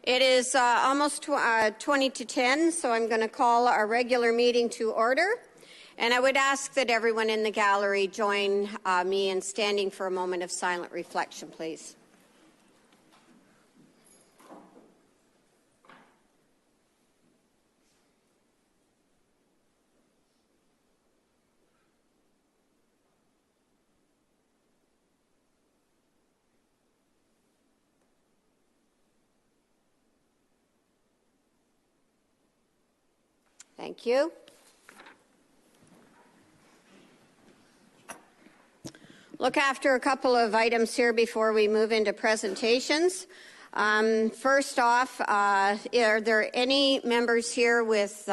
It is almost 20 to 10, so I'm going to call our regular meeting to order. And I would ask that everyone in the gallery join me in standing for a moment of silent reflection, please. Thank you. Look after a couple of items here before we move into presentations. First off, are there any members here with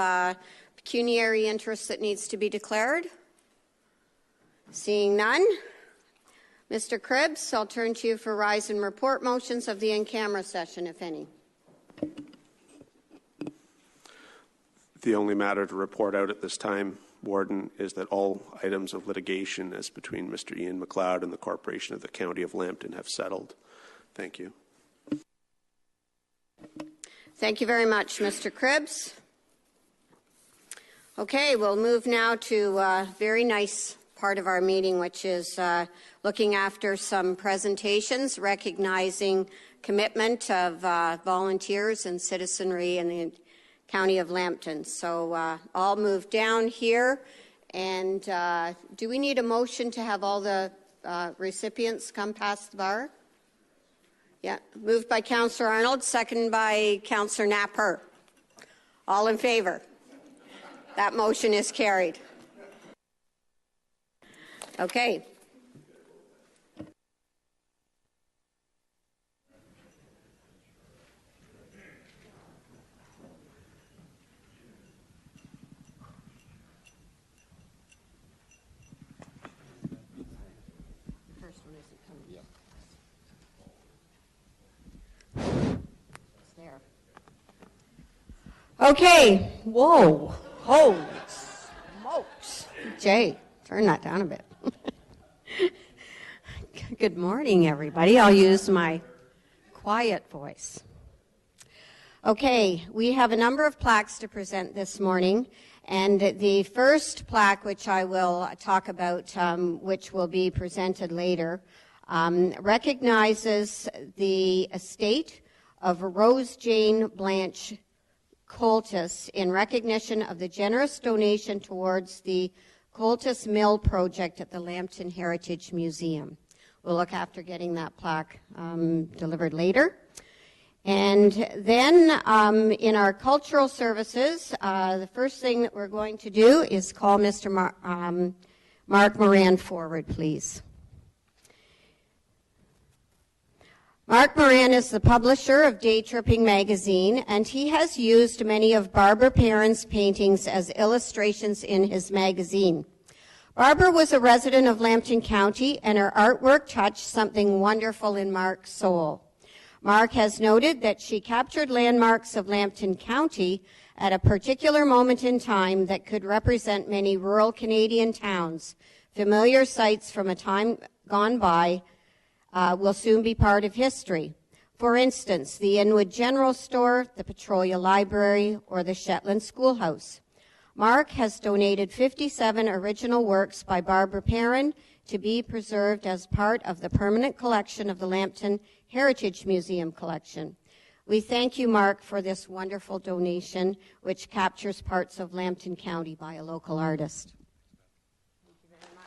pecuniary interest that needs to be declared? Seeing none. Mr. Cribbs, I'll turn to you for rise and report motions of the in-camera session, if any. The only matter to report out at this time, Warden, is that all items of litigation as between Mr. Ian McLeod and the Corporation of the County of Lambton have settled. Thank you. Thank you very much, Mr. Cribbs. Okay, we'll move now to a very nice part of our meeting, which is looking after some presentations, recognizing commitment of volunteers and citizenry in the County of Lambton. So I'll move down here. And do we need a motion to have all the recipients come past the bar? Yeah. Moved by Councillor Arnold, seconded by Councillor Napper. All in favor? That motion is carried. Okay. Okay. Whoa. Holy smokes. Jay, turn that down a bit. Good morning, everybody. I'll use my quiet voice. Okay, we have a number of plaques to present this morning. And the first plaque, which I will talk about, which will be presented later, recognizes the estate of Rose Jane Blanche Coltis in recognition of the generous donation towards the Coltis Mill project at the Lambton Heritage Museum. We'll look after getting that plaque delivered later. And then in our cultural services, the first thing that we're going to do is call Mr. Mark Moran forward, please. Mark Moran is the publisher of Day Tripping magazine, and he has used many of Barbara Perrin's paintings as illustrations in his magazine. Barbara was a resident of Lambton County, and her artwork touched something wonderful in Mark's soul. Mark has noted that she captured landmarks of Lambton County at a particular moment in time that could represent many rural Canadian towns. Familiar sights from a time gone by will soon be part of history. For instance, the Inwood General Store, the Petrolia Library, or the Shetland Schoolhouse. Mark has donated 57 original works by Barbara Perrin to be preserved as part of the permanent collection of the Lambton Heritage Museum collection. We thank you, Mark, for this wonderful donation, which captures parts of Lambton County by a local artist. Thank you very much.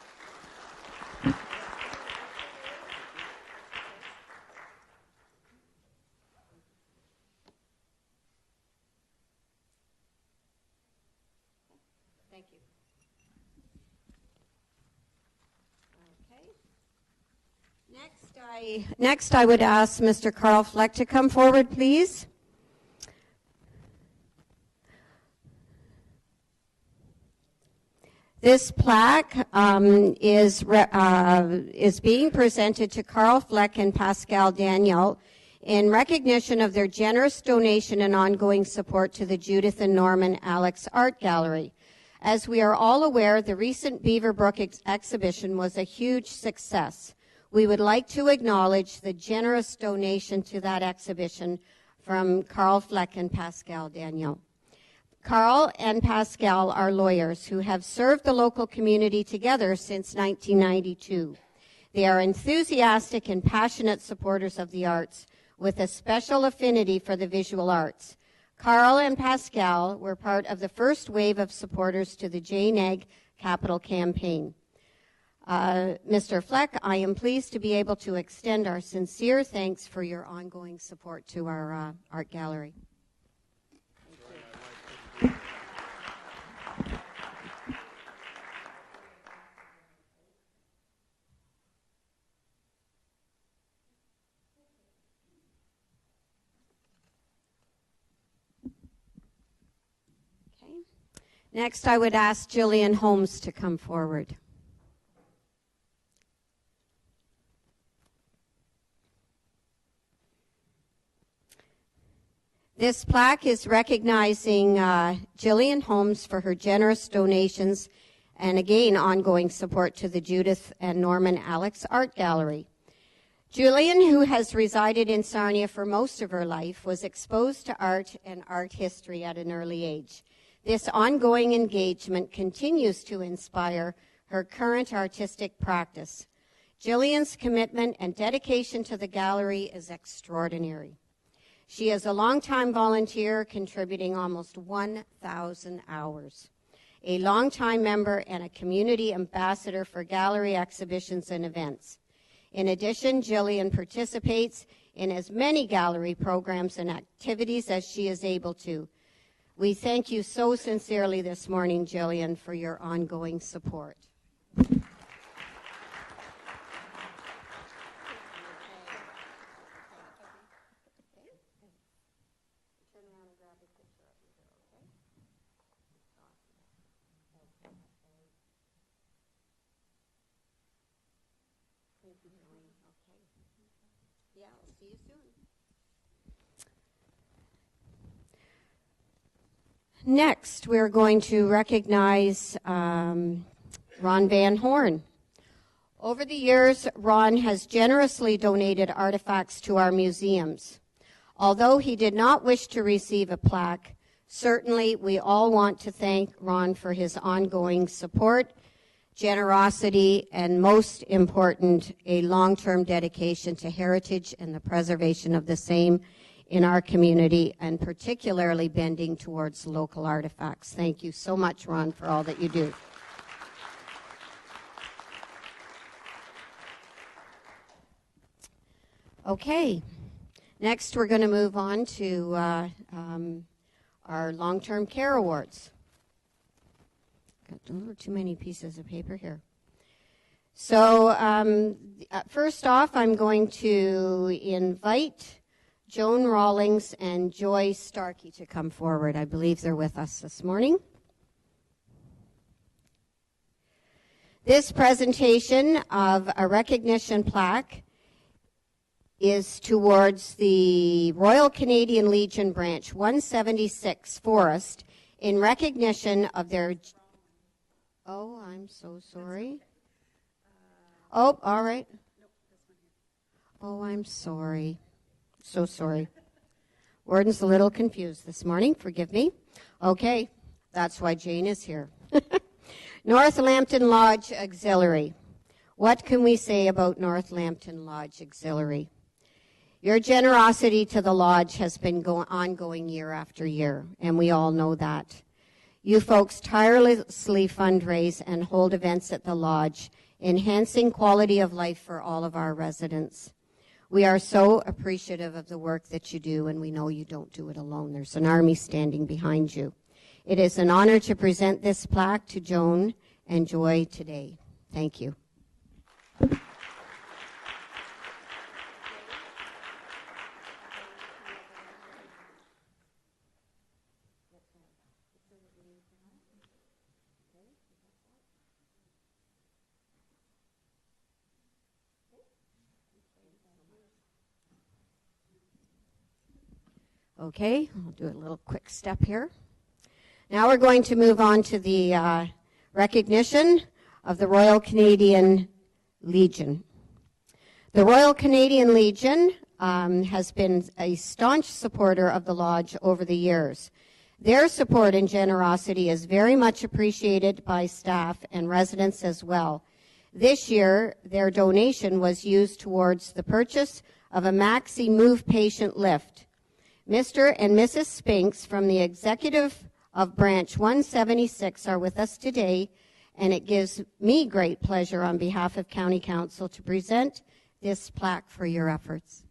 Thank you. Okay. Next, I would ask Mr. Carl Fleck to come forward, please. This plaque is being presented to Carl Fleck and Pascal Daniel in recognition of their generous donation and ongoing support to the Judith and Norman Alex Art Gallery. As we are all aware, the recent Beaverbrook exhibition was a huge success. We would like to acknowledge the generous donation to that exhibition from Carl Fleck and Pascal Daniel. Carl and Pascal are lawyers who have served the local community together since 1992. They are enthusiastic and passionate supporters of the arts with a special affinity for the visual arts. Carl and Pascal were part of the first wave of supporters to the Jane Egg Capital Campaign. Mr. Fleck, I am pleased to be able to extend our sincere thanks for your ongoing support to our art gallery. Next, I would ask Jillian Holmes to come forward. This plaque is recognizing Jillian Holmes for her generous donations and, again, ongoing support to the Judith and Norman Alex Art Gallery. Jillian, who has resided in Sarnia for most of her life, was exposed to art and art history at an early age. This ongoing engagement continues to inspire her current artistic practice. Jillian's commitment and dedication to the gallery is extraordinary. She is a longtime volunteer, contributing almost 1,000 hours, a longtime member and a community ambassador for gallery exhibitions and events. In addition, Jillian participates in as many gallery programs and activities as she is able to. We thank you so sincerely this morning, Jillian, for your ongoing support. Yeah, I'll see you soon. Next, we're going to recognize Ron Van Horn. Over the years, Ron has generously donated artifacts to our museums. Although he did not wish to receive a plaque, certainly we all want to thank Ron for his ongoing support, generosity, and most important, a long-term dedication to heritage and the preservation of the same in our community, and particularly bending towards local artifacts. Thank you so much, Ron, for all that you do. Okay, next we're going to move on to our long-term care awards. Got a little too many pieces of paper here. So first off, I'm going to invite Joan Rawlings and Joy Starkey to come forward. I believe they're with us this morning. This presentation of a recognition plaque is towards the Royal Canadian Legion Branch 176 Forest in recognition of their... Oh, I'm so sorry. Oh, all right. Oh, I'm sorry. So sorry. Warden's a little confused this morning. Forgive me. Okay, that's why Jane is here. North Lambton Lodge Auxiliary. What can we say about North Lambton Lodge Auxiliary? Your generosity to the lodge has been ongoing year after year, and we all know that. You folks tirelessly fundraise and hold events at the lodge, enhancing quality of life for all of our residents. We are so appreciative of the work that you do, and we know you don't do it alone. There's an army standing behind you. It is an honor to present this plaque to Joan and Joy today. Thank you. Okay, I'll do a little quick step here. Now we're going to move on to the recognition of the Royal Canadian Legion. The Royal Canadian Legion has been a staunch supporter of the Lodge over the years. Their support and generosity is very much appreciated by staff and residents as well. This year, their donation was used towards the purchase of a Maxi Move patient lift. Mr. and Mrs. Spinks from the executive of Branch 176 are with us today, and it gives me great pleasure on behalf of County Council to present this plaque for your efforts.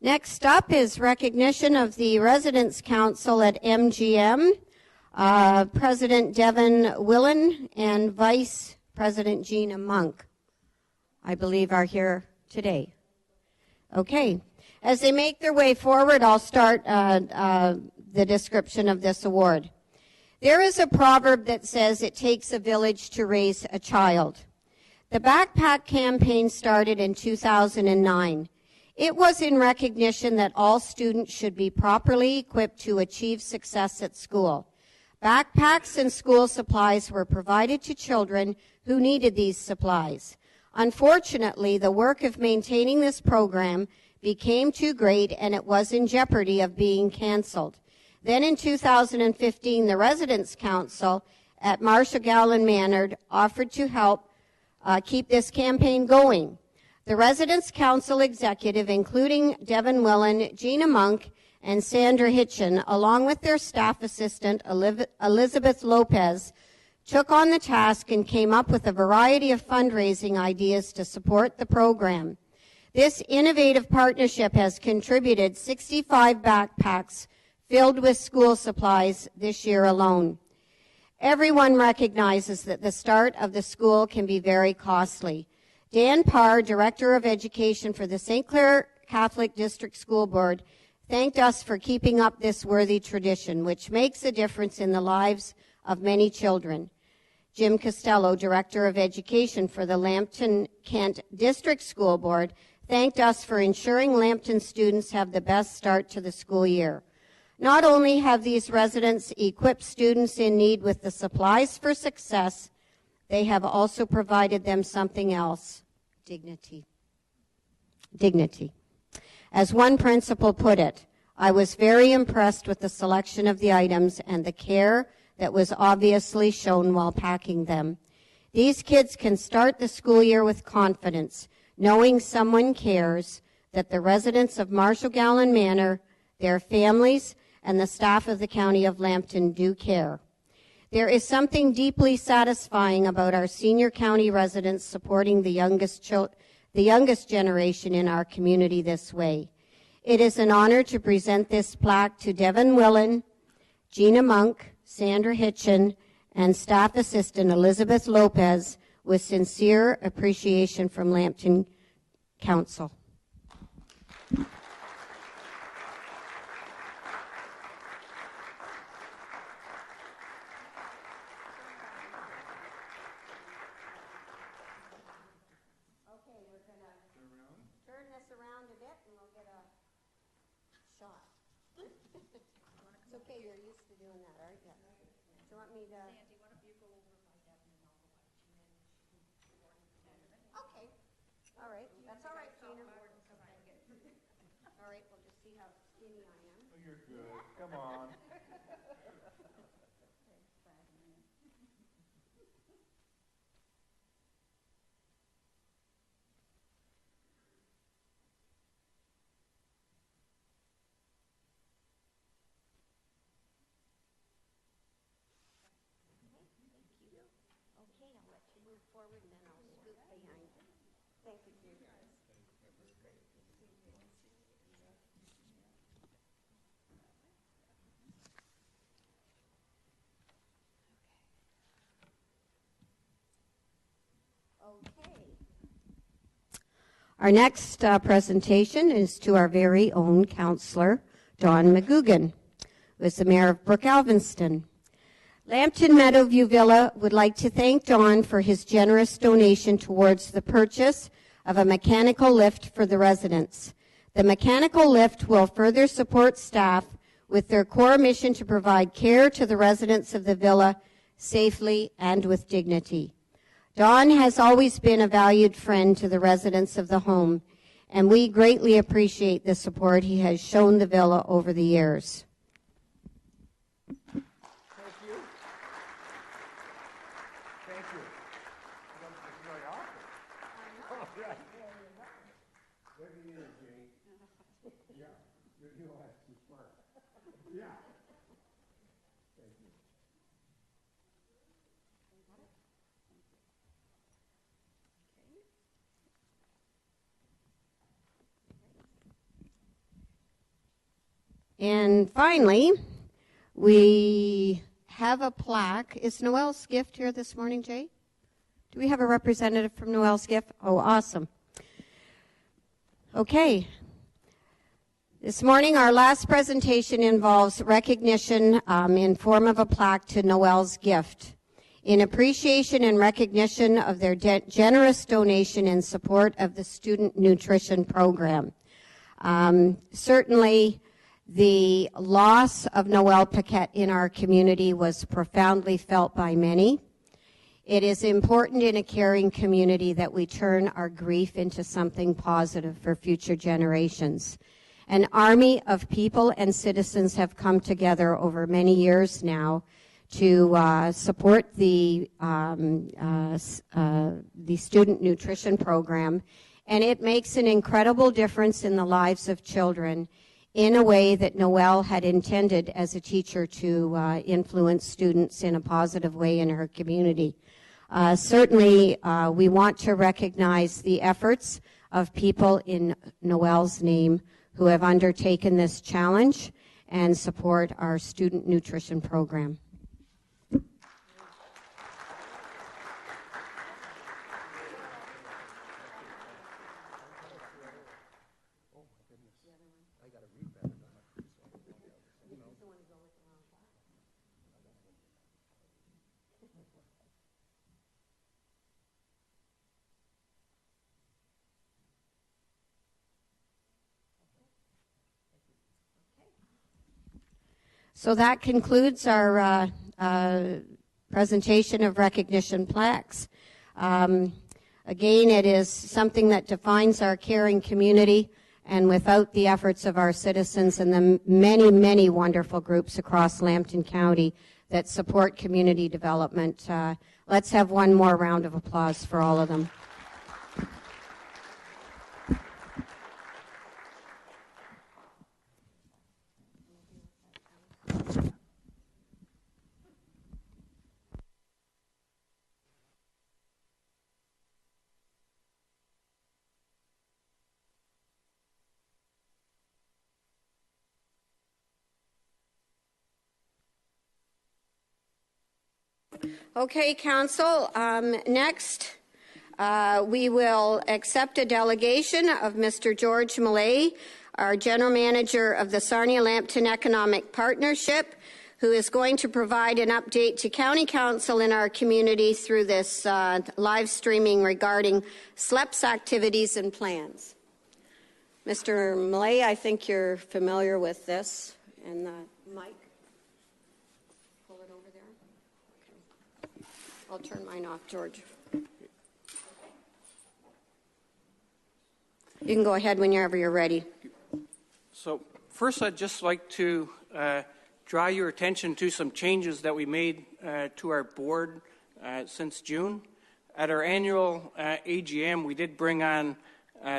Next up is recognition of the Residents' Council at MGM. President Devin Willen and Vice President Gina Monk, I believe, are here today. Okay. As they make their way forward, I'll start the description of this award. There is a proverb that says it takes a village to raise a child. The Backpack campaign started in 2009. It was in recognition that all students should be properly equipped to achieve success at school. Backpacks and school supplies were provided to children who needed these supplies. Unfortunately, the work of maintaining this program became too great and it was in jeopardy of being canceled. Then in 2015, the Residents' Council at Marshall Gowland Manor offered to help keep this campaign going. The Residents' Council executive, including Devin Willen, Gina Monk, and Sandra Hitchen, along with their staff assistant, Elizabeth Lopez, took on the task and came up with a variety of fundraising ideas to support the program. This innovative partnership has contributed 65 backpacks filled with school supplies this year alone. Everyone recognizes that the start of the school can be very costly. Dan Parr, Director of Education for the St. Clair Catholic District School Board, thanked us for keeping up this worthy tradition, which makes a difference in the lives of many children. Jim Costello, Director of Education for the Lambton Kent District School Board, thanked us for ensuring Lambton students have the best start to the school year. Not only have these residents equipped students in need with the supplies for success, they have also provided them something else: dignity. Dignity. As one principal put it, I was very impressed with the selection of the items and the care that was obviously shown while packing them. These kids can start the school year with confidence, knowing someone cares, that the residents of Marshall Gowland Manor, their families, and the staff of the County of Lambton do care. There is something deeply satisfying about our senior county residents supporting the youngest generation in our community this way. It is an honor to present this plaque to Devin Willen, Gina Monk, Sandra Hitchen, and Staff Assistant Elizabeth Lopez, with sincere appreciation from Lambton Council. Come on. Okay, I'll let you move forward and then I'll scoot behind you. Thank you. Okay. Our next presentation is to our very own counselor, Dawn McGugan. who is the mayor of Brook Alvinston. Lambton Meadowview Villa would like to thank Don for his generous donation towards the purchase of a mechanical lift for the residents. The mechanical lift will further support staff with their core mission to provide care to the residents of the villa safely and with dignity. Don has always been a valued friend to the residents of the home, and we greatly appreciate the support he has shown the villa over the years. Thank you. Thank you. That's very awesome. All right. There he is, Jane. Yeah, you know that's too smart. Yeah. Thank you. And finally, we have a plaque. Is Noel's Gift here this morning, Jay? Do we have a representative from Noel's Gift? Oh, awesome. Okay. This morning, our last presentation involves recognition in form of a plaque to Noel's Gift in appreciation and recognition of their generous donation in support of the student nutrition program. Certainly, the loss of Noel Paquette in our community was profoundly felt by many. It is important in a caring community that we turn our grief into something positive for future generations. An army of people and citizens have come together over many years now to support the student nutrition program, and it makes an incredible difference in the lives of children in a way that Noel had intended as a teacher to influence students in a positive way in her community. Certainly, we want to recognize the efforts of people in Noel's name who have undertaken this challenge and support our student nutrition program. So that concludes our presentation of recognition plaques. Again, it is something that defines our caring community, and without the efforts of our citizens and the many, many wonderful groups across Lambton County that support community development, let's have one more round of applause for all of them. Okay, Council. Next, we will accept a delegation of Mr. George Millay, our General Manager of the Sarnia-Lambton Economic Partnership, who is going to provide an update to County Council in our community through this live streaming regarding SLEP's activities and plans. Mr. Millay, I think you're familiar with this. And the mic. Pull it over there. Okay. I'll turn mine off, George. You can go ahead whenever you're ready. So first, I'd just like to draw your attention to some changes that we made to our board since June. At our annual AGM, we did bring on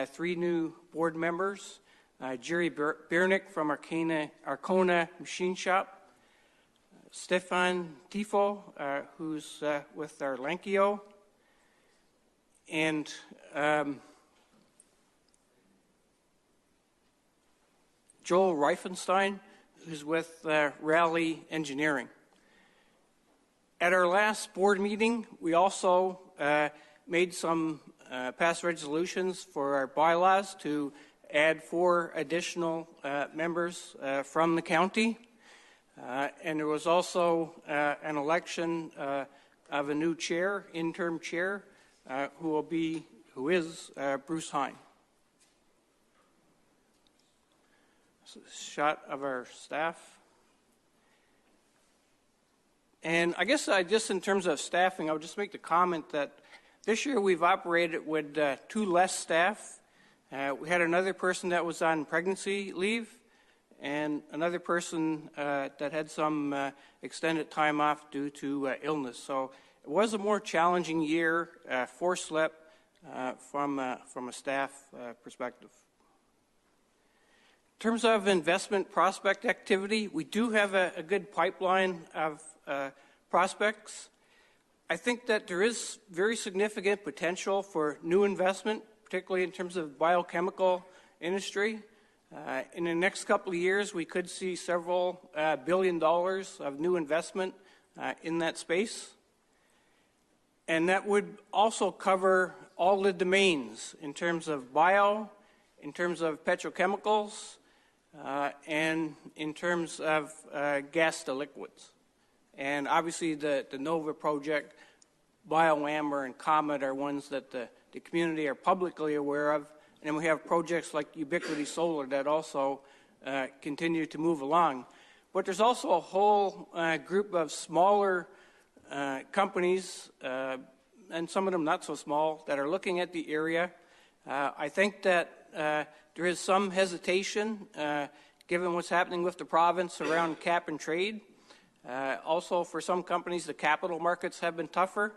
3 new board members. Jerry Bernick from Arcona Machine Shop, Stefan Tifo, who's with Arlenkio, and Joel Reifenstein, who's with Raleigh Engineering. At our last board meeting, we also made some past resolutions for our bylaws to add 4 additional members from the county. And there was also an election of a new chair, interim chair, who is Bruce Hine. So, shot of our staff. And I guess just in terms of staffing, I would just make the comment that this year we've operated with 2 less staff. We had another person that was on pregnancy leave and another person that had some extended time off due to illness. So it was a more challenging year for SLEP from a staff perspective. In terms of investment prospect activity, we do have a good pipeline of prospects. I think that there is very significant potential for new investment, particularly in terms of biochemical industry. In the next couple of years, we could see several $1 billion of new investment in that space. And that would also cover all the domains in terms of bio, in terms of petrochemicals, and in terms of gas to liquids. And obviously the NOVA project, BioAmber and Comet are ones that the community are publicly aware of. And then we have projects like Ubiquity Solar that also continue to move along. But there's also a whole group of smaller companies, and some of them not so small, that are looking at the area. I think that there is some hesitation, given what's happening with the province around cap and trade. Also, for some companies, the capital markets have been tougher.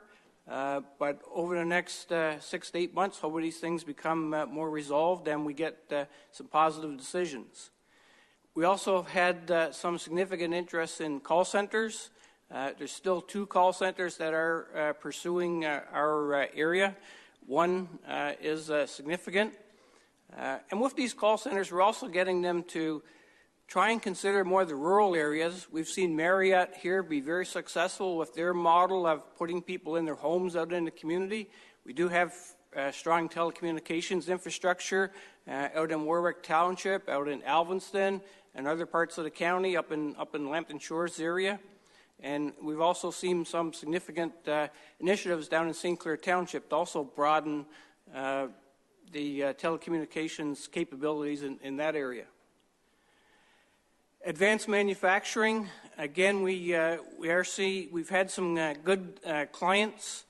But over the next 6 to 8 months, hopefully these things become more resolved and we get some positive decisions. We also have had some significant interest in call centers. There's still 2 call centers that are pursuing our area. One is significant. And with these call centers, we're also getting them to try and consider more the rural areas. We've seen Marriott here be very successful with their model of putting people in their homes out in the community. We do have strong telecommunications infrastructure out in Warwick Township, out in Alvinston, and other parts of the county, up in Lambton Shores area. And we've also seen some significant initiatives down in St. Clair Township to also broaden the telecommunications capabilities in that area. Advanced manufacturing, again, we've had some good clients.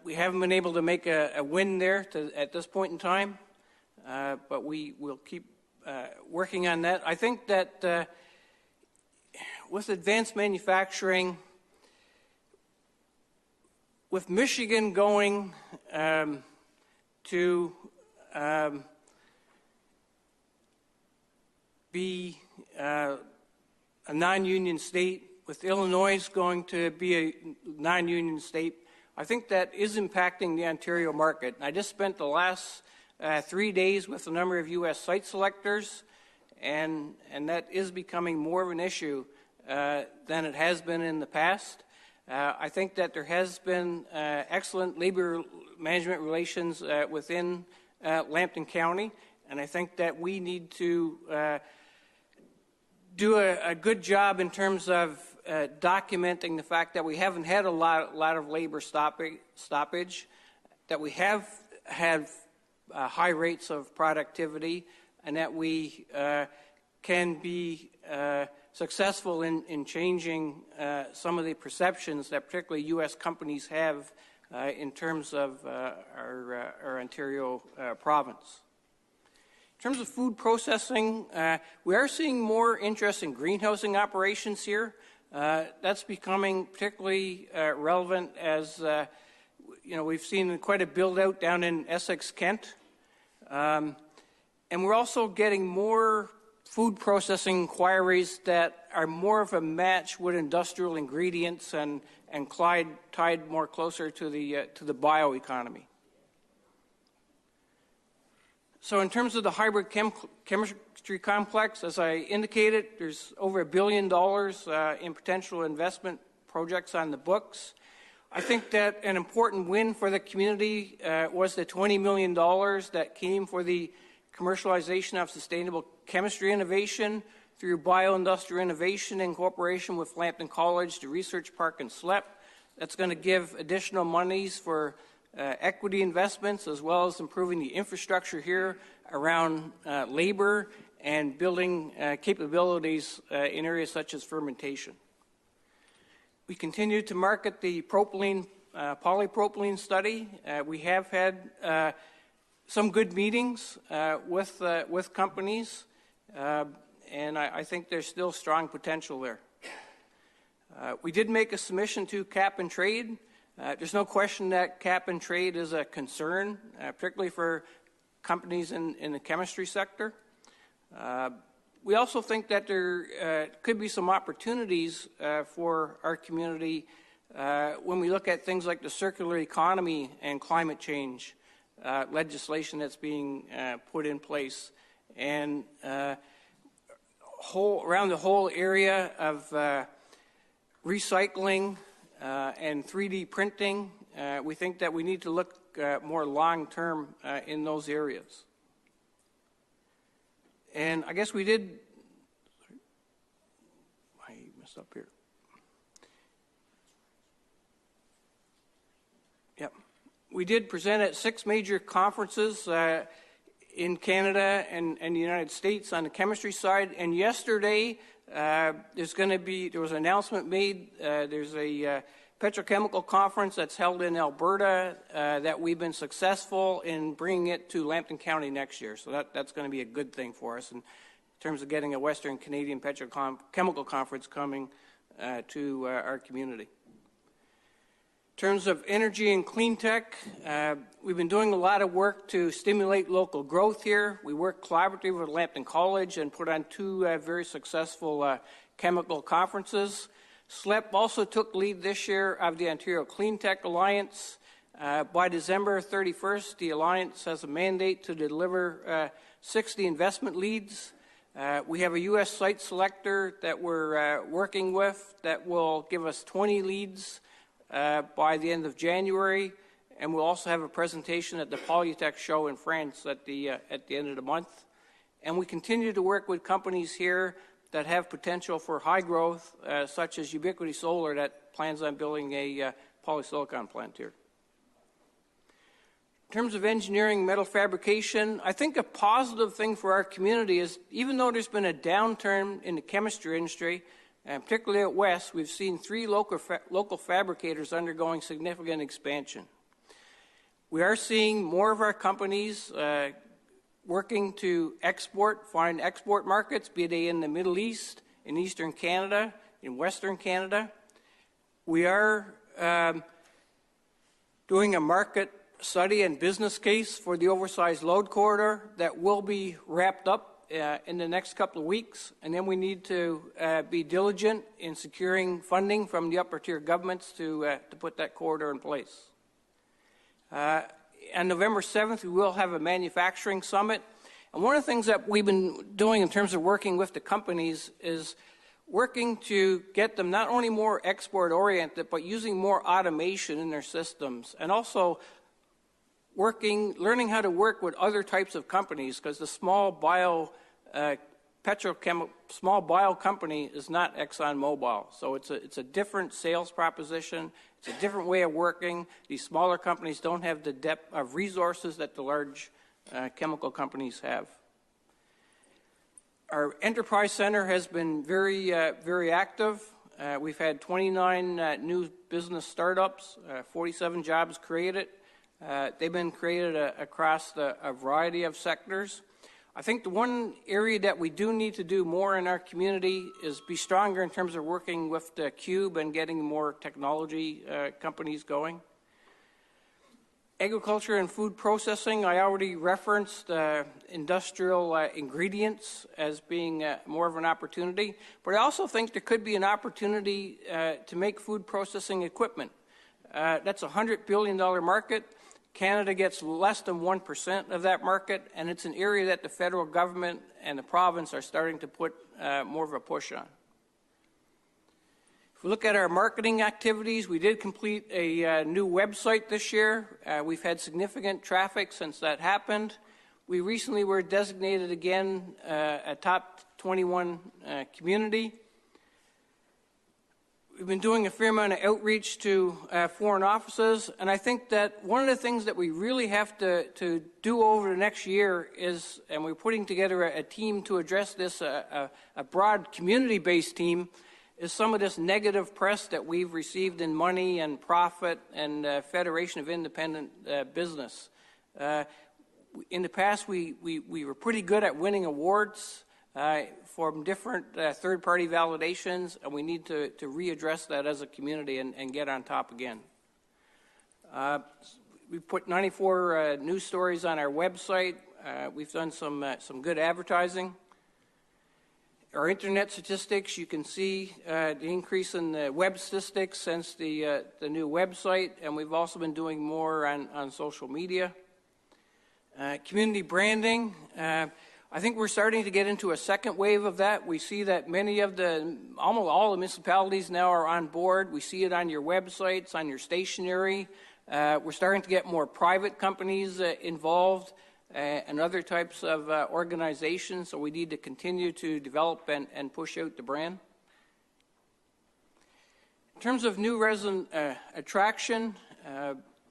We haven't been able to make a win there at this point in time, but we will keep working on that. I think that with advanced manufacturing, with Michigan going to be a non-union state, with Illinois going to be a non-union state, I think that is impacting the Ontario market. I just spent the last 3 days with a number of U.S. site selectors, and that is becoming more of an issue than it has been in the past. I think that there has been excellent labor management relations within Lambton County, and I think that we need to do a good job in terms of documenting the fact that we haven't had a lot of labor stoppage, that we have had high rates of productivity, and that we can be successful in changing some of the perceptions that particularly U.S. companies have in terms of our Ontario province. In terms of food processing, we are seeing more interest in greenhousing operations here. That's becoming particularly relevant as we've seen quite a build out down in Essex, Kent. And we're also getting more food processing inquiries that are more of a match with industrial ingredients and tied more closer to the bioeconomy. So in terms of the hybrid chemistry complex, as I indicated, there's over $1 billion in potential investment projects on the books. I think that an important win for the community was the $20 million that came for the commercialization of sustainable chemistry innovation through bioindustrial innovation in cooperation with Lambton College, the Research Park in SLEP. That's going to give additional monies for equity investments, as well as improving the infrastructure here around labor and building capabilities in areas such as fermentation. We continue to market the propylene, polypropylene study. We have had some good meetings with companies, and I think there's still strong potential there. We did make a submission to cap and trade. There's no question that cap and trade is a concern, particularly for companies in the chemistry sector. We also think that there could be some opportunities for our community when we look at things like the circular economy and climate change legislation that's being put in place, and around the whole area of recycling and 3D printing. We think that we need to look more long-term in those areas. And I guess we did, I messed up here. Yep. We did present at 6 major conferences in Canada and the United States on the chemistry side. And yesterday, there was an announcement made. There's a petrochemical conference that's held in Alberta that we've been successful in bringing it to Lambton County next year. So that's going to be a good thing for us in terms of getting a Western Canadian petrochemical conference coming to our community. In terms of energy and clean tech, we've been doing a lot of work to stimulate local growth here. We work collaboratively with Lambton College and put on 2 very successful chemical conferences. SLEP also took lead this year of the Ontario Clean Tech Alliance. By December 31st, the Alliance has a mandate to deliver 60 investment leads. We have a U.S. site selector that we're working with that will give us 20 leads by the end of January, and we'll also have a presentation at the Polytech show in France at the end of the month. And we continue to work with companies here that have potential for high growth, such as Ubiquity Solar that plans on building a polysilicon plant here. In terms of engineering metal fabrication, I think a positive thing for our community is, even though there's been a downturn in the chemistry industry, and particularly at West, we've seen 3 local fabricators undergoing significant expansion. We are seeing more of our companies working to find export markets, be they in the Middle East, in Eastern Canada, in Western Canada. We are doing a market study and business case for the oversized load corridor that will be wrapped up in the next couple of weeks, and then we need to be diligent in securing funding from the upper tier governments to put that corridor in place. On November 7th, we will have a manufacturing summit, and one of the things that we've been doing in terms of working with the companies is working to get them not only more export oriented, but using more automation in their systems, and also learning how to work with other types of companies, because the small bio company is not ExxonMobil. So it's a different sales proposition. It's a different way of working. These smaller companies don't have the depth of resources that the large chemical companies have. Our enterprise center has been very, very active. We've had 29 new business startups, 47 jobs created. They've been created across a variety of sectors. I think the one area that we do need to do more in our community is be stronger in terms of working with the Cube and getting more technology companies going. Agriculture and food processing, I already referenced industrial ingredients as being more of an opportunity, but I also think there could be an opportunity to make food processing equipment. That's a $100 billion market. Canada gets less than 1% of that market, and it's an area that the federal government and the province are starting to put more of a push on. If we look at our marketing activities, we did complete a new website this year. We've had significant traffic since that happened. We recently were designated again a top 21 community. We've been doing a fair amount of outreach to foreign offices, and I think that one of the things that we really have to do over the next year is, and we're putting together a team to address this, a broad community-based team, is some of this negative press that we've received in money and profit and Federation of Independent Business. In the past, we were pretty good at winning awards from different third-party validations, and we need to readdress that as a community and get on top again. We put 94 news stories on our website. We've done some good advertising. Our internet statistics, you can see the increase in the web statistics since the new website, and we've also been doing more on social media. Community branding, I think we're starting to get into a second wave of that. We see that almost all the municipalities now are on board. We see it on your websites, on your stationery. We're starting to get more private companies involved and other types of organizations, so we need to continue to develop and push out the brand. In terms of new resident attraction,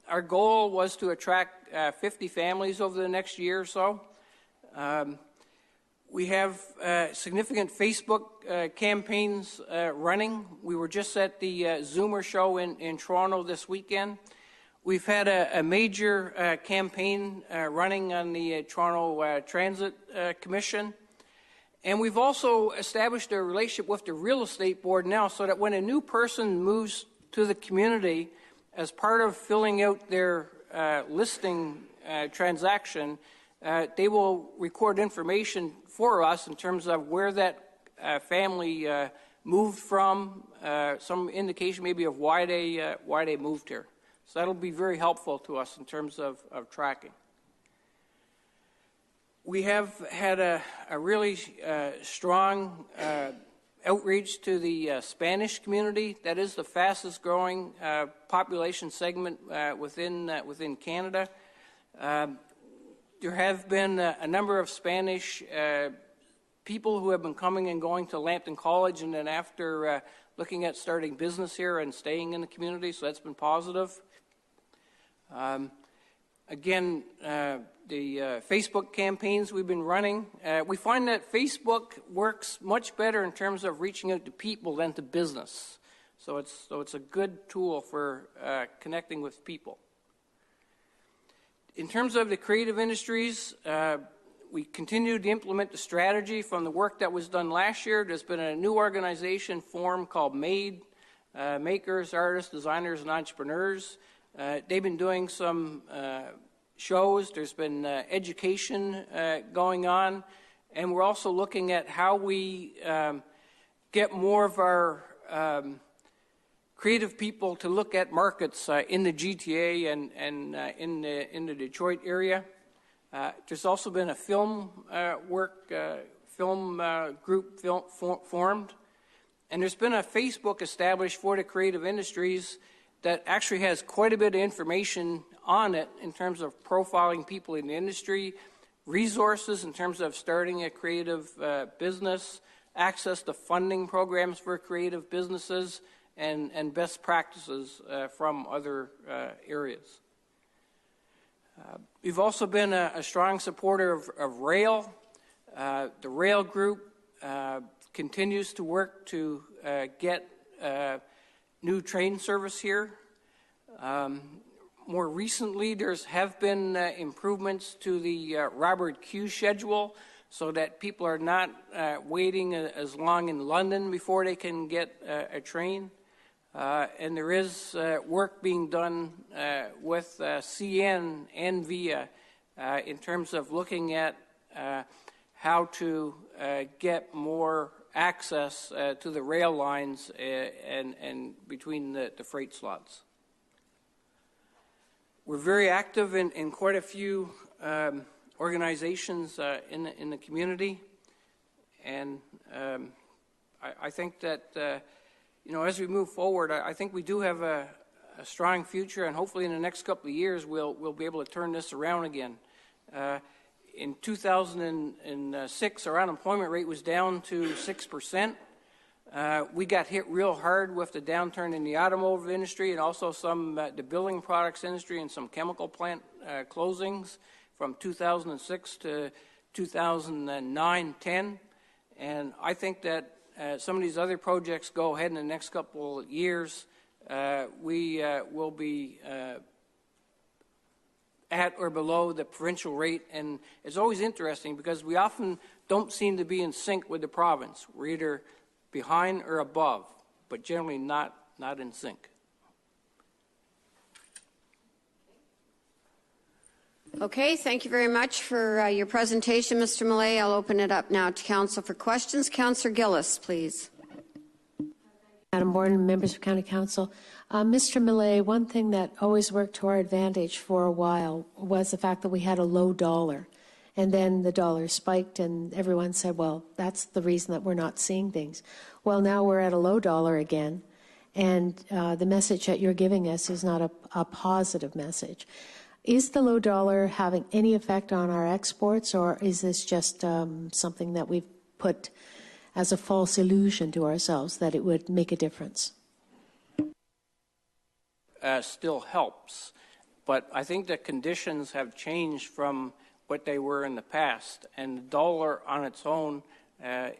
our goal was to attract 50 families over the next year or so. We have significant Facebook campaigns running. We were just at the Zoomer show in Toronto this weekend. We've had a major campaign running on the Toronto Transit Commission. And we've also established a relationship with the real estate board now so that when a new person moves to the community, as part of filling out their listing transaction, they will record information for us in terms of where that family moved from, some indication maybe of why they moved here. So that'll be very helpful to us in terms of tracking. We have had a really strong outreach to the Spanish community. That is the fastest growing population segment within Canada. There have been a number of Spanish people who have been coming and going to Lambton College and then after looking at starting business here and staying in the community, so that's been positive. Again, the Facebook campaigns we've been running, we find that Facebook works much better in terms of reaching out to people than to business. So it's a good tool for connecting with people. In terms of the creative industries, we continue to implement the strategy from the work that was done last year. There's been a new organization formed called MADE, Makers, Artists, Designers, and Entrepreneurs. They've been doing some shows. There's been education going on. And we're also looking at how we get more of our creative people to look at markets in the GTA and in the Detroit area. There's also been a film group formed. And there's been a Facebook established for the creative industries that actually has quite a bit of information on it in terms of profiling people in the industry, resources in terms of starting a creative business, access to funding programs for creative businesses, and best practices from other areas. We've also been a strong supporter of rail. The rail group continues to work to get new train service here. More recently, have been improvements to the Robert Q schedule so that people are not waiting as long in London before they can get a train. And there is work being done with CN and VIA in terms of looking at how to get more access to the rail lines and between the freight slots. We're very active in quite a few organizations in the community, and I think that as we move forward, I think we do have a strong future, and hopefully in the next couple of years we'll be able to turn this around again. in 2006, our unemployment rate was down to 6%. We got hit real hard with the downturn in the automotive industry and also some the building products industry and some chemical plant closings from 2006 to 2009-10. And I think that some of these other projects go ahead in the next couple of years. We will be at or below the provincial rate, and it's always interesting because we often don't seem to be in sync with the province. We're either behind or above, but generally not in sync. Okay, thank you very much for your presentation, Mr. Millay. I'll open it up now to Council for questions. Councillor Gillis, please. Madam Warden, members of County Council. Mr. Millay, one thing that always worked to our advantage for a while was the fact that we had a low dollar. And then the dollar spiked and everyone said, well, that's the reason that we're not seeing things. Well, now we're at a low dollar again. And the message that you're giving us is not a positive message. Is the low dollar having any effect on our exports, or is this just something that we've put as a false illusion to ourselves that it would make a difference? Still helps, but I think the conditions have changed from what they were in the past, and the dollar on its own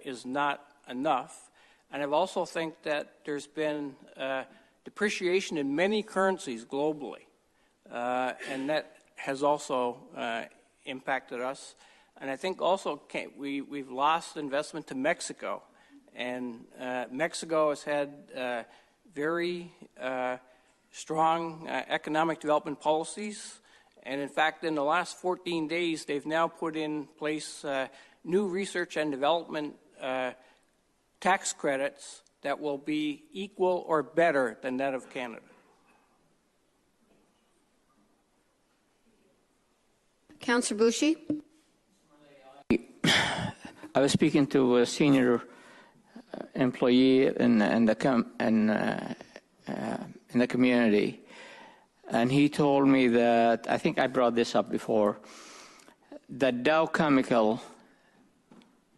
is not enough. And I also think that there's been depreciation in many currencies globally, and that has also impacted us. And I think also we've lost investment to Mexico, and Mexico has had very strong economic development policies. And in fact, in the last 14 days, they've now put in place new research and development tax credits that will be equal or better than that of Canada. Councillor Boucher. I was speaking to a senior employee in the community, and he told me that, I think I brought this up before, that Dow Chemical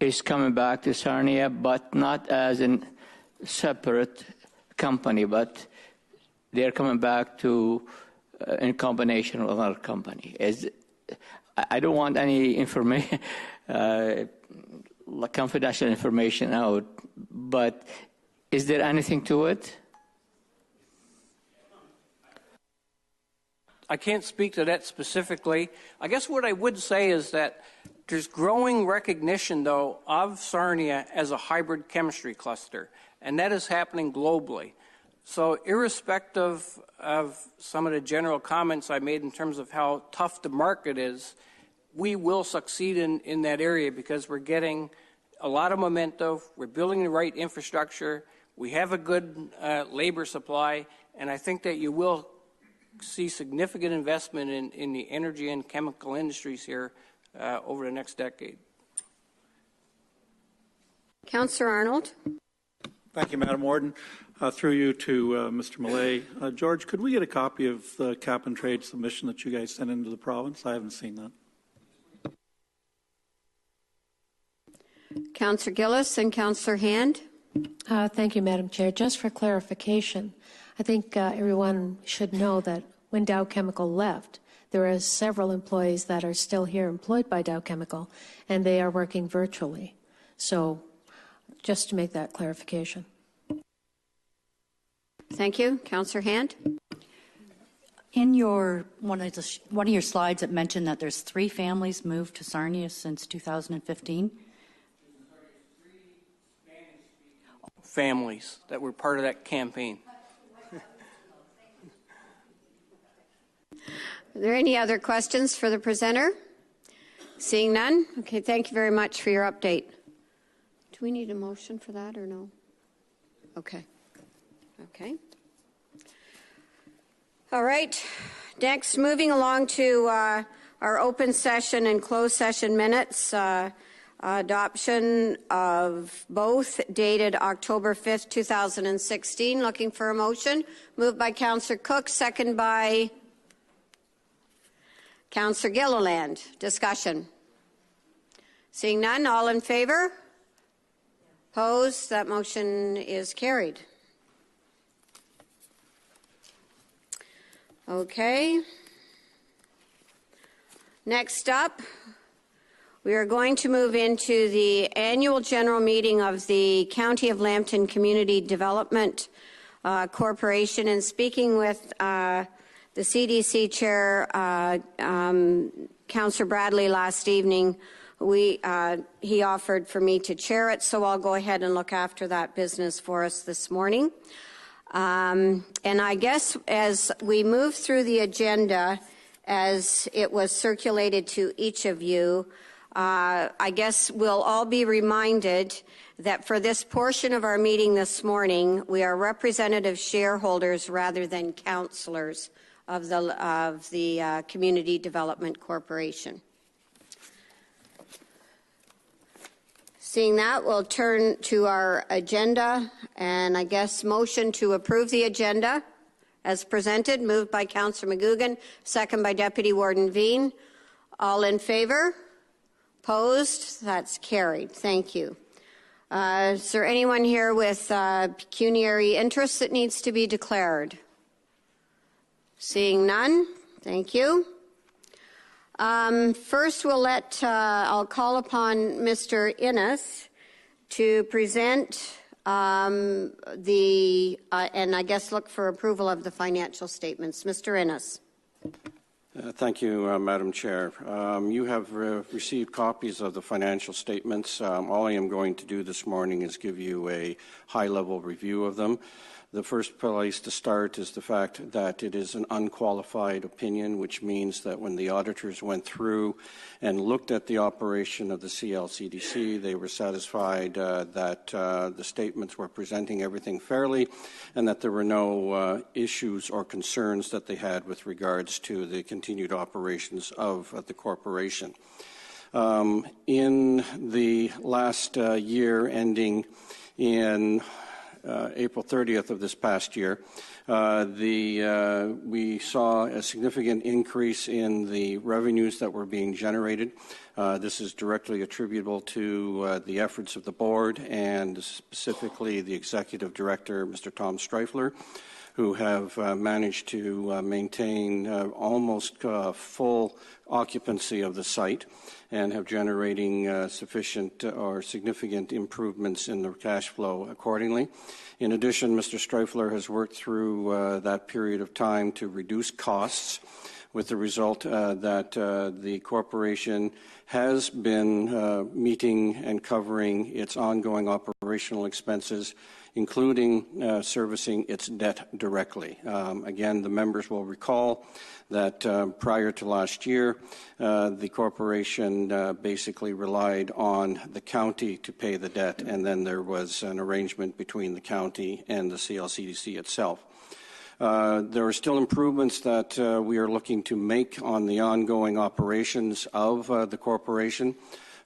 is coming back to Sarnia, but not as a separate company, but they're coming back to in combination with another company. I don't want any information, confidential information out, but is there anything to it? I can't speak to that specifically. I guess what I would say is that there's growing recognition, though, of Sarnia as a hybrid chemistry cluster, and that is happening globally. So irrespective of some of the general comments I made in terms of how tough the market is, we will succeed in that area because we're getting a lot of momentum, we're building the right infrastructure, we have a good labor supply, and I think that you will see significant investment in the energy and chemical industries here over the next decade. Councillor Arnold. Thank you, Madam Warden. Through you to Mr. Millay. George, could we get a copy of the cap and trade submission that you guys sent into the province? I haven't seen that. Councillor Gillis and Councillor Hand. Thank you, Madam Chair. Just for clarification, I think everyone should know that when Dow Chemical left, there are several employees that are still here employed by Dow Chemical, and they are working virtually. So just to make that clarification. Thank you. Councillor Hand. In your one of your slides, it mentioned that there's 3 families moved to Sarnia since 2015. Families that were part of that campaign. Are there any other questions for the presenter? Seeing none? Okay, thank you very much for your update. Do we need a motion for that or no? Okay. Okay. All right. Next, moving along to our open session and closed session minutes. Adoption of both dated October 5th, 2016. Looking for a motion. Moved by Councillor Cook, second by Councillor Gilliland. Discussion. Seeing none, all in favor? Opposed? That motion is carried. Okay. Next up, we are going to move into the annual general meeting of the County of Lambton Community Development Corporation. And speaking with the CDC Chair, Councillor Bradley, last evening, he offered for me to chair it, so I'll go ahead and look after that business for us this morning. And I guess as we move through the agenda, as it was circulated to each of you, I guess we'll all be reminded that for this portion of our meeting this morning, we are representative shareholders rather than councillors of the Community Development Corporation. Seeing that, we'll turn to our agenda, and I guess motion to approve the agenda as presented, moved by Councillor McGugan, second by Deputy Warden Veen. All in favor? Opposed? That's carried. Thank you. Is there anyone here with pecuniary interest that needs to be declared? Seeing none, thank you. First, I'll call upon Mr. Innes to present and I guess look for approval of the financial statements. Mr. Innes. Thank you, Madam Chair. You have received copies of the financial statements. All I am going to do this morning is give you a high-level review of them. The first place to start is the fact that it is an unqualified opinion, which means that when the auditors went through and looked at the operation of the CLCDC, they were satisfied that the statements were presenting everything fairly and that there were no issues or concerns that they had with regards to the continued operations of the corporation. In the last year ending in April 30th of this past year, we saw a significant increase in the revenues that were being generated. This is directly attributable to the efforts of the board and specifically the executive director, Mr. Tom Streifler, who have managed to maintain almost full occupancy of the site and have generating sufficient or significant improvements in the cash flow accordingly. In addition, Mr. Streifler has worked through that period of time to reduce costs, with the result that the corporation has been meeting and covering its ongoing operational expenses, including servicing its debt directly. Again, the members will recall that prior to last year, the corporation basically relied on the county to pay the debt, and then there was an arrangement between the county and the CLCDC itself. There are still improvements that we are looking to make on the ongoing operations of the corporation.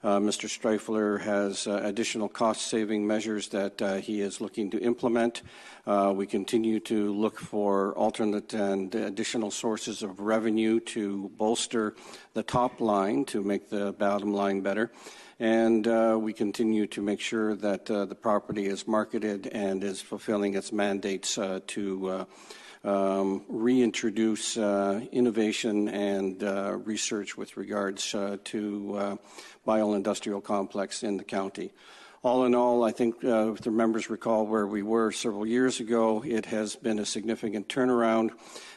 Mr. Streifler has additional cost-saving measures that he is looking to implement. We continue to look for alternate and additional sources of revenue to bolster the top line to make the bottom line better. And we continue to make sure that the property is marketed and is fulfilling its mandates to reintroduce innovation and research with regards to bioindustrial complex in the county. All in all, I think if the members recall where we were several years ago, it has been a significant turnaround,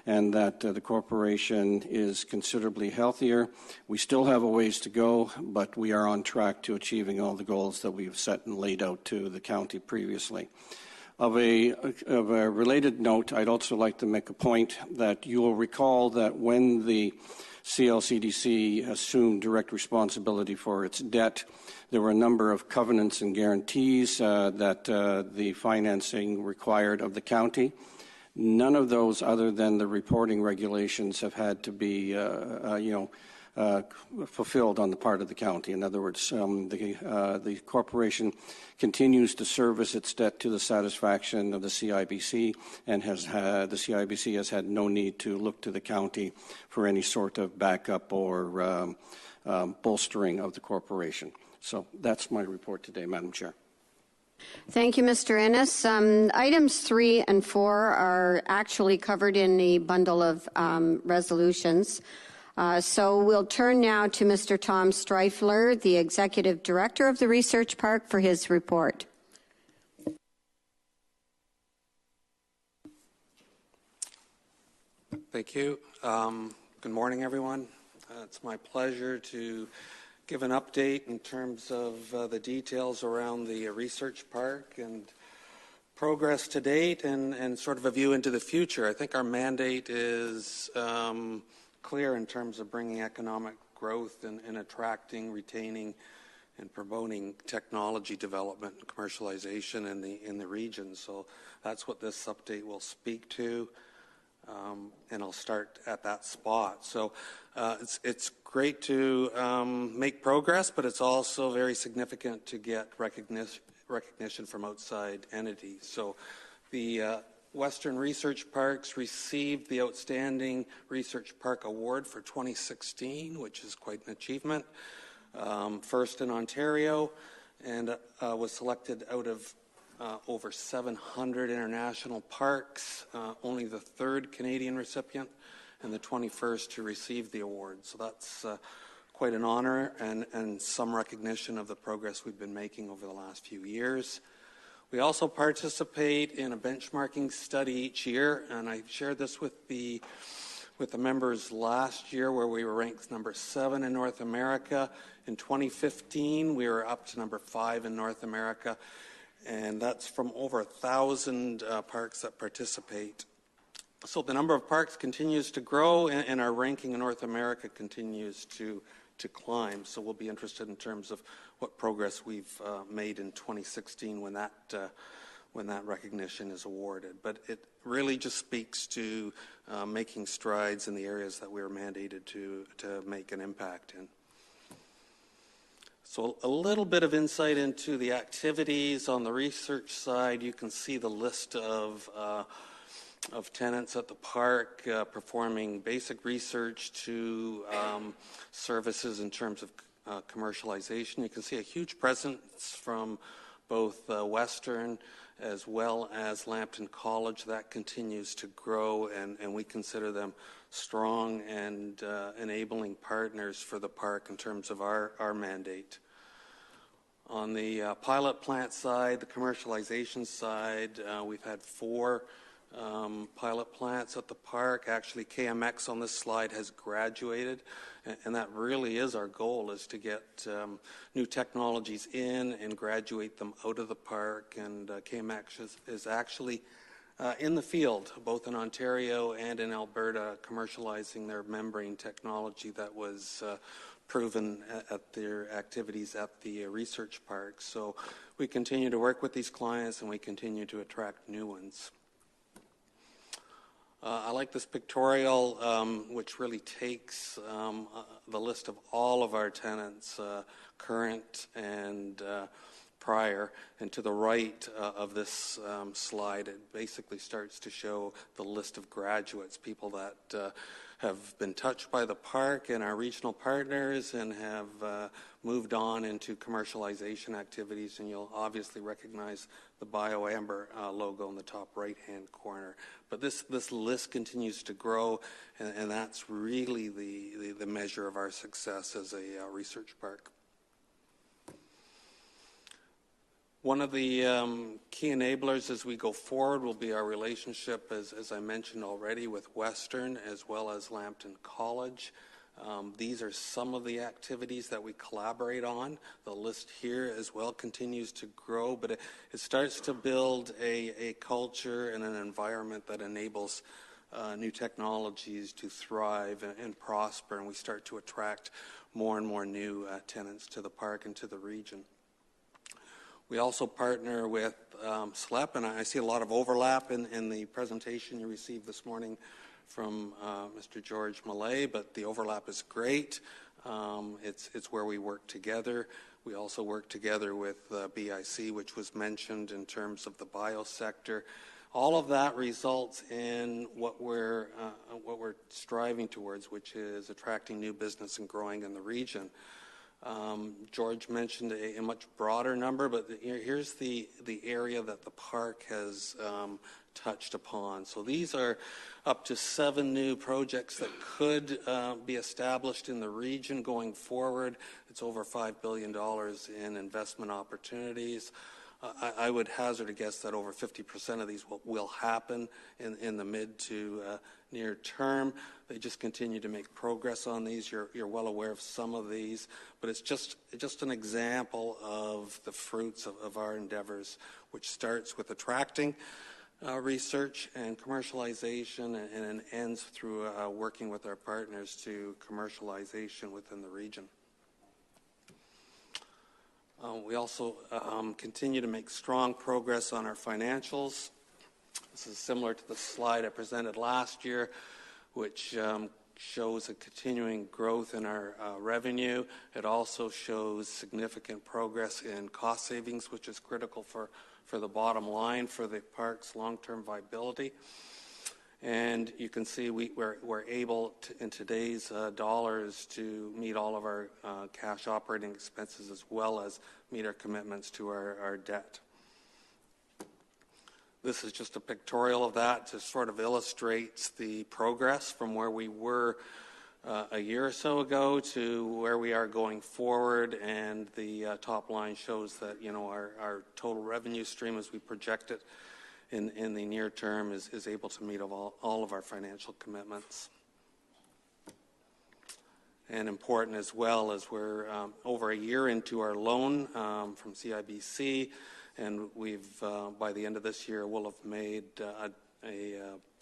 and that the corporation is considerably healthier. We still have a ways to go, but we are on track to achieving all the goals that we've set and laid out to the county previously. Of a related note, I'd also like to make a point that you will recall that when the CLCDC assumed direct responsibility for its debt, there were a number of covenants and guarantees that the financing required of the county. None of those, other than the reporting regulations, have had to be fulfilled on the part of the county. In other words, the corporation continues to service its debt to the satisfaction of the CIBC, and the CIBC has had no need to look to the county for any sort of backup or bolstering of the corporation. So that's my report today, Madam Chair. Thank you, Mr. Ennis. Items 3 and 4 are actually covered in the bundle of resolutions. So we'll turn now to Mr. Tom Streifler, the Executive Director of the Research Park, for his report. Thank you. Good morning, everyone. It's my pleasure to give an update in terms of the details around the research park and progress to date and sort of a view into the future. I think our mandate is clear in terms of bringing economic growth and attracting, retaining, and promoting technology development and commercialization in the region. So that's what this update will speak to. And I'll start at that spot. So it's great to make progress, but it's also very significant to get recognition from outside entities. So the Western Research Parks received the Outstanding Research Park Award for 2016, which is quite an achievement. First in Ontario, and was selected out of over 700 international parks, only the third Canadian recipient and the 21st to receive the award. So that's quite an honor and some recognition of the progress we've been making over the last few years. We also participate in a benchmarking study each year, and I shared this with the members last year, where we were ranked number 7 in North America. In 2015, we were up to number 5 in North America. And that's from over 1,000 parks that participate. So the number of parks continues to grow, and our ranking in North America continues to climb. So we'll be interested in terms of what progress we've made in 2016 when that recognition is awarded. But it really just speaks to making strides in the areas that we were mandated to make an impact in. So a little bit of insight into the activities on the research side. You can see the list of tenants at the park performing basic research to services in terms of commercialization. You can see a huge presence from both Western as well as Lambton College. That continues to grow, and we consider them strong and enabling partners for the park in terms of our mandate. On the pilot plant side, the commercialization side, we've had 4 pilot plants at the park. Actually, KMX on this slide has graduated, and that really is our goal, is to get new technologies in and graduate them out of the park. And KMX is actually in the field, both in Ontario and in Alberta, commercializing their membrane technology that was proven at their activities at the research park. So we continue to work with these clients, and we continue to attract new ones. I like this pictorial, which really takes the list of all of our tenants, current and prior. And to the right of this slide, it basically starts to show the list of graduates, people that have been touched by the park and our regional partners and have moved on into commercialization activities. And you'll obviously recognize the BioAmber logo in the top right-hand corner. But this list continues to grow, and that's really the measure of our success as a research park. One of the key enablers as we go forward will be our relationship, as I mentioned already, with Western as well as Lambton College. These are some of the activities that we collaborate on. The list here as well continues to grow, but it starts to build a culture and an environment that enables new technologies to thrive and prosper, and we start to attract more and more new tenants to the park and to the region. We also partner with SLEP, and I see a lot of overlap in the presentation you received this morning from Mr. George Millay, but the overlap is great. It's where we work together. We also work together with BIC, which was mentioned in terms of the biosector. All of that results in what we're striving towards, which is attracting new business and growing in the region. George mentioned a much broader number, but here's the area that the park has touched upon. So these are up to 7 new projects that could be established in the region going forward. It's over $5 billion in investment opportunities. I would hazard a guess that over 50% of these will happen in the mid to near term. They just continue to make progress on these. You're well aware of some of these, but it's just an example of the fruits of our endeavors, which starts with attracting research and commercialization and ends through working with our partners to commercialization within the region. We also continue to make strong progress on our financials. This is similar to the slide I presented last year, which shows a continuing growth in our revenue. It also shows significant progress in cost savings, which is critical for the bottom line for the park's long-term viability. And you can see we're able to, in today's dollars, to meet all of our cash operating expenses as well as meet our commitments to our debt. This is just a pictorial of that to sort of illustrate the progress from where we were a year or so ago to where we are going forward. And the top line shows that, you know, our total revenue stream as we project it in the near term is able to meet all of our financial commitments. And important as well as we're over a year into our loan from CIBC, and we've by the end of this year we'll have made a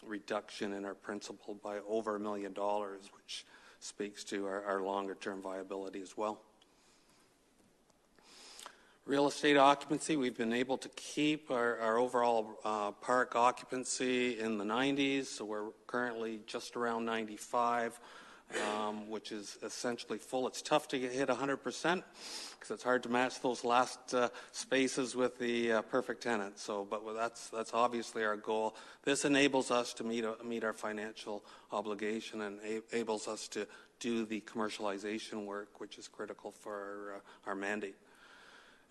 reduction in our principal by over $1 million, which speaks to our longer term viability as well. Real estate occupancy, we've been able to keep our overall park occupancy in the 90s, so we're currently just around 95, which is essentially full. It's tough to hit 100% because it's hard to match those last spaces with the perfect tenant. So, but that's obviously our goal. This enables us to meet our financial obligation and enables us to do the commercialization work, which is critical for our mandate.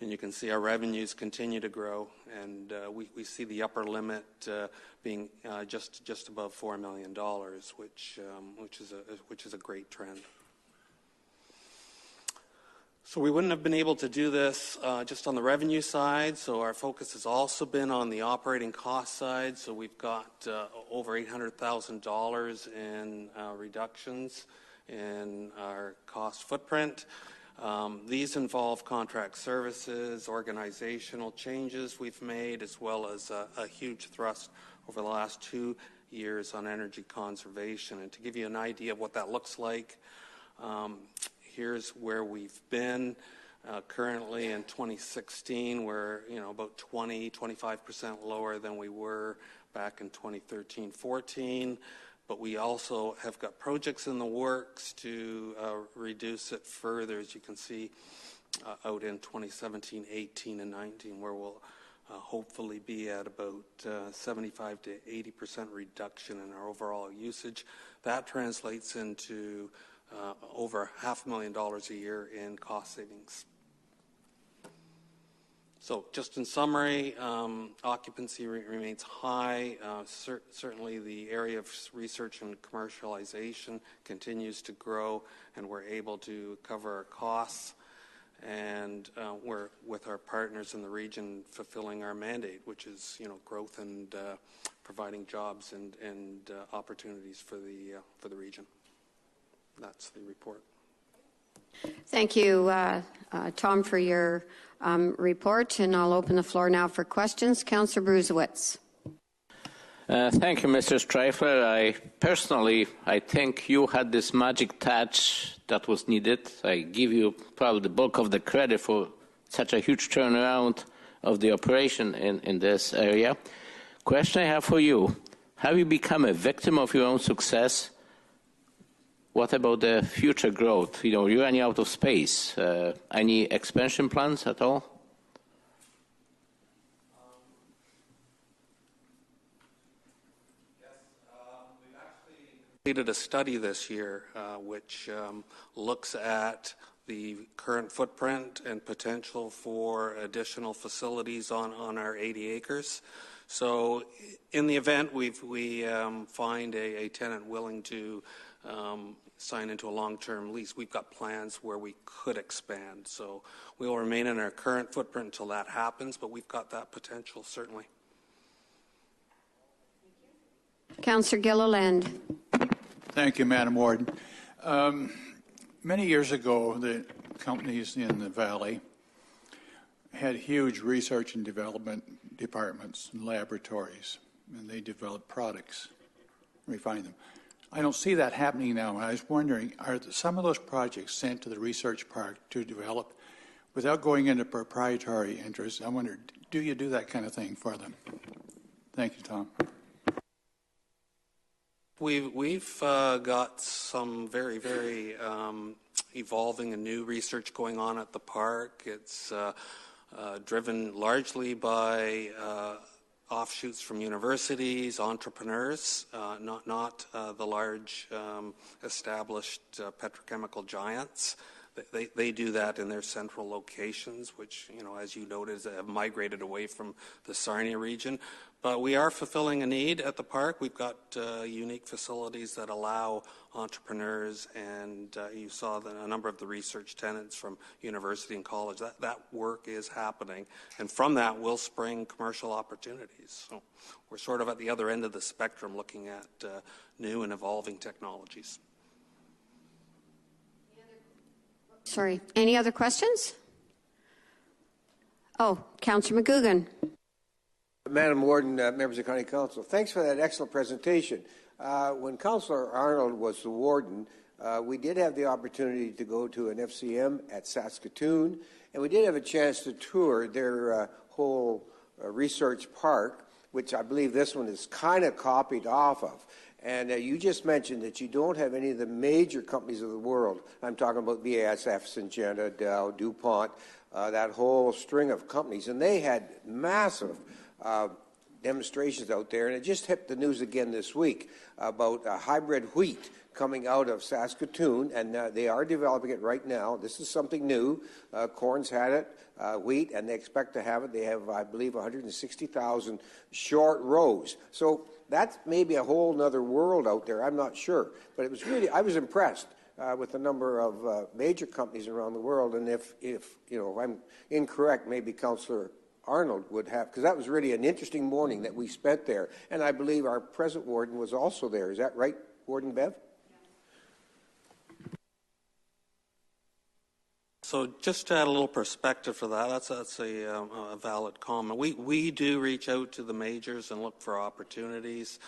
And you can see our revenues continue to grow, and we see the upper limit being just above $4 million, which is a great trend. So we wouldn't have been able to do this just on the revenue side. So our focus has also been on the operating cost side. So we've got over $800,000 in reductions in our cost footprint. These involve contract services, organizational changes we've made, as well as a huge thrust over the last 2 years on energy conservation. And to give you an idea of what that looks like, here's where we've been. Currently in 2016, we're about 25% lower than we were back in 2013-14. But we also have got projects in the works to reduce it further, as you can see, out in 2017, 18, and 19, where we'll hopefully be at about 75 to 80% reduction in our overall usage. That translates into over $500,000 a year in cost savings. So just in summary, occupancy remains high. Certainly the area of research and commercialization continues to grow, and we're able to cover our costs. And we're, with our partners in the region, fulfilling our mandate, which is growth and providing jobs and opportunities for the region. That's the report. Thank you, Tom, for your report, and I'll open the floor now for questions. Councillor Bruzewitz. Thank you, Mr. Streifler. I think you had this magic touch that was needed. I give you probably the bulk of the credit for such a huge turnaround of the operation in this area. Question I have for you: have you become a victim of your own success? What about the future growth? You're running out of space. Any expansion plans at all? Yes, we've actually completed a study this year which looks at the current footprint and potential for additional facilities on our 80 acres. So in the event we find a tenant willing to sign into a long-term lease, we've got plans where we could expand. So we will remain in our current footprint until that happens, but we've got that potential, certainly. Councillor Gilliland. Thank you, Madam Warden. Many years ago, the companies in the valley had huge research and development departments and laboratories, and they developed products, refine them. I don't see that happening now, and I was wondering, are some of those projects sent to the research park to develop without going into proprietary interests? I wonder, do you do that kind of thing for them? Thank you, Tom. We've got some very, very evolving and new research going on at the park. It's driven largely by offshoots from universities, entrepreneurs, not the large established petrochemical giants. They do that in their central locations, which, as you noted, have migrated away from the Sarnia region. But we are fulfilling a need at the park. We've got unique facilities that allow entrepreneurs, and you saw a number of the research tenants from university and college. That work is happening, and from that will spring commercial opportunities. So we're sort of at the other end of the spectrum looking at new and evolving technologies. Sorry, any other questions? Oh, Councillor McGugan. Madam Warden, members of County Council, thanks for that excellent presentation. When Councillor Arnold was the warden, we did have the opportunity to go to an FCM at Saskatoon, and we did have a chance to tour their whole research park, which I believe this one is kind of copied off of. And you just mentioned that you don't have any of the major companies of the world. I'm talking about BASF, Syngenta, Dow, DuPont, that whole string of companies. And they had massive demonstrations out there. And it just hit the news again this week about hybrid wheat coming out of Saskatoon. And they are developing it right now. This is something new. Corn's had it, wheat, and they expect to have it. They have, I believe, 160,000 short rows. So that's maybe a whole other world out there. I'm not sure. But it was really, I was impressed with the number of major companies around the world. And if I'm incorrect, maybe Councillor Arnold would have, because that was really an interesting morning that we spent there. And I believe our present warden was also there. Is that right, Warden Bev? So just to add a little perspective for that, that's a valid comment. We do reach out to the majors and look for opportunities.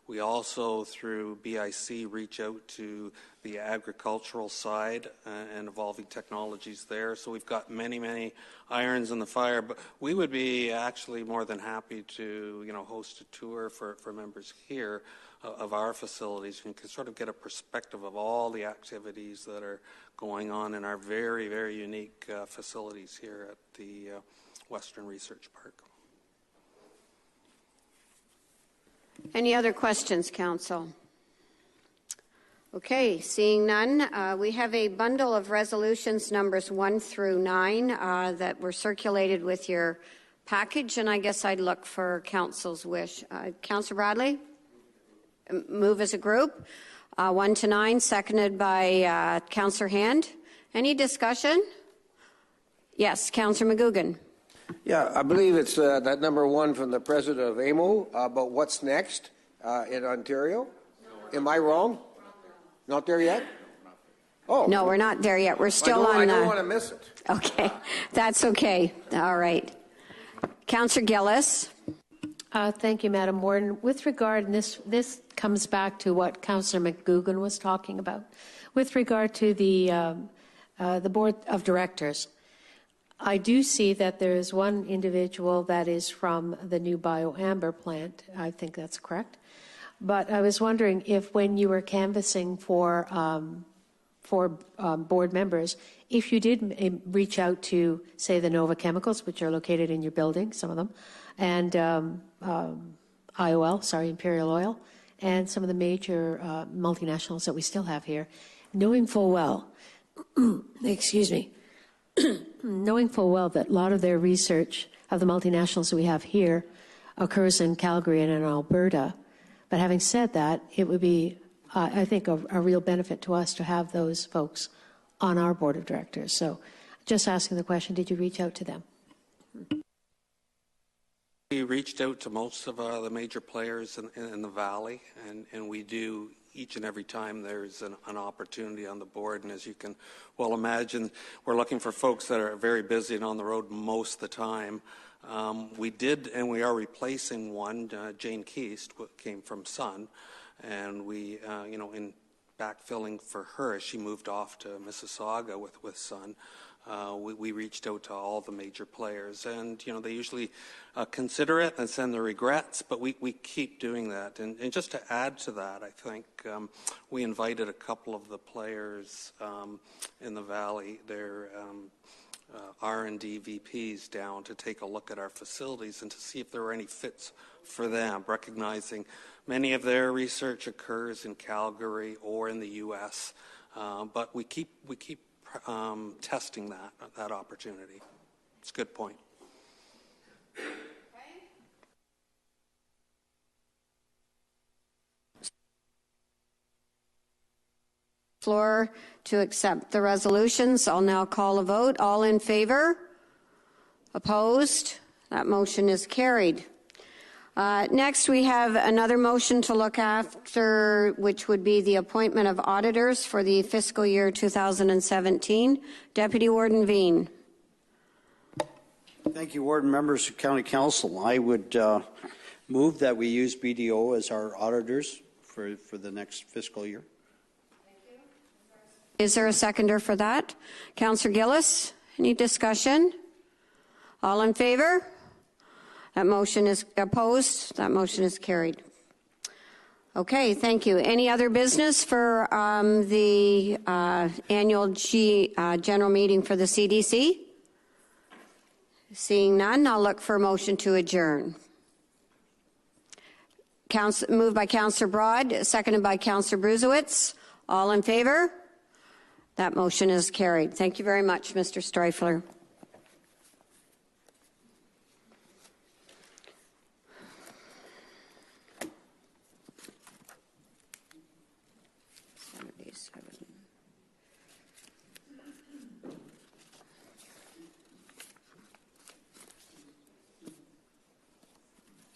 We also, through BIC, reach out to the agricultural side and evolving technologies there. So we've got many, many irons in the fire. But we would be actually more than happy to, host a tour for members here of our facilities. And you can sort of get a perspective of all the activities that are going on in our very, very unique facilities here at the Western Research Park. Any other questions, Council? Okay, seeing none, we have a bundle of resolutions numbers 1 through 9 that were circulated with your package, and I guess I'd look for Council's wish. Councillor Bradley? Move as a group. 1 to 9, seconded by Councillor Hand. Any discussion? Yes, Councillor McGugan. Yeah, I believe it's that number 1 from the president of AMO about what's next in Ontario. Am I wrong? Not there yet? Oh. No, we're not there yet. We're still on. I don't want to miss it. Okay, that's okay. All right. Councillor Gillis. Thank you, Madam Warden. With regard, and this comes back to what Councillor McGugan was talking about, with regard to the Board of Directors, I do see that there is one individual that is from the new bioamber plant. I think that's correct. But I was wondering if when you were canvassing for board members, if you did reach out to, say, the Nova Chemicals, which are located in your building, some of them, and Imperial Oil, and some of the major multinationals that we still have here, knowing full well excuse me, knowing full well that a lot of their research of the multinationals we have here occurs in Calgary and in Alberta. But having said that, it would be, I think, a real benefit to us to have those folks on our board of directors. So just asking the question, did you reach out to them? We reached out to most of the major players in the Valley, and we do each and every time there's an opportunity on the board. And as you can well imagine, we're looking for folks that are very busy and on the road most of the time. We did, and we are replacing one. Jane Keast came from Sun, and we, in backfilling for her as she moved off to Mississauga with Sun. We reached out to all the major players, and they usually consider it and send their regrets, but we keep doing that. And just to add to that, I think we invited a couple of the players in the Valley, their R&D VPs, down to take a look at our facilities and to see if there were any fits for them, recognizing many of their research occurs in Calgary or in the U.S., but we keep testing that opportunity. It's a good point. Floor to accept the resolutions. I'll now call a vote. All in favor? Opposed? That motion is carried. Next, we have another motion to look after, which would be the appointment of auditors for the fiscal year 2017. Deputy Warden Veen. Thank you, Warden, members of County Council. I would move that we use BDO as our auditors for the next fiscal year. Is there a seconder for that? Councillor Gillis, any discussion? All in favor? That motion is opposed. That motion is carried. Okay, thank you. Any other business for the annual general meeting for the CDC? Seeing none, I'll look for a motion to adjourn. Moved by Councillor Broad, seconded by Councillor Bruzewitz. All in favor? That motion is carried. Thank you very much, Mr. Streifler.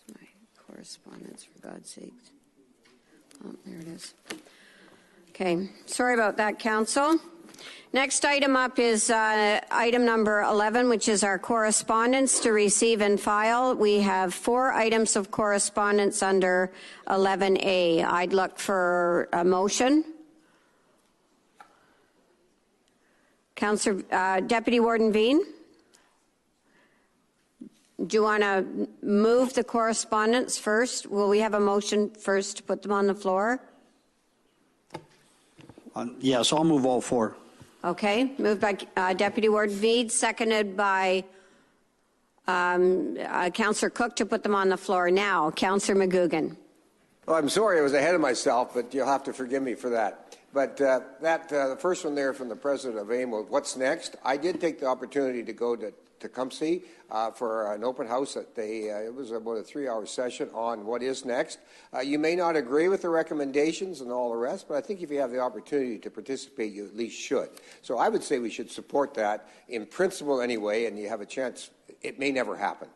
My correspondence, for God's sake. Oh, there it is. Okay, sorry about that, Council. Next item up is item number 11, which is our correspondence to receive and file. We have 4 items of correspondence under 11A. I'd look for a motion. Councillor, Deputy Warden Veen, do you want to move the correspondence first? Will we have a motion first to put them on the floor? Yes, I'll move all 4. Okay, moved by Deputy Warden Veed, seconded by Councillor Cook to put them on the floor. Now, Councillor McGugan. Well, I'm sorry I was ahead of myself, but you'll have to forgive me for that. But the first one there from the president of AIM, what's next? I did take the opportunity to go to Tecumseh for an open house. It was about a 3-hour session on what is next. You may not agree with the recommendations and all the rest, but I think if you have the opportunity to participate, you at least should. So I would say we should support that in principle anyway, and you have a chance. It may never happen.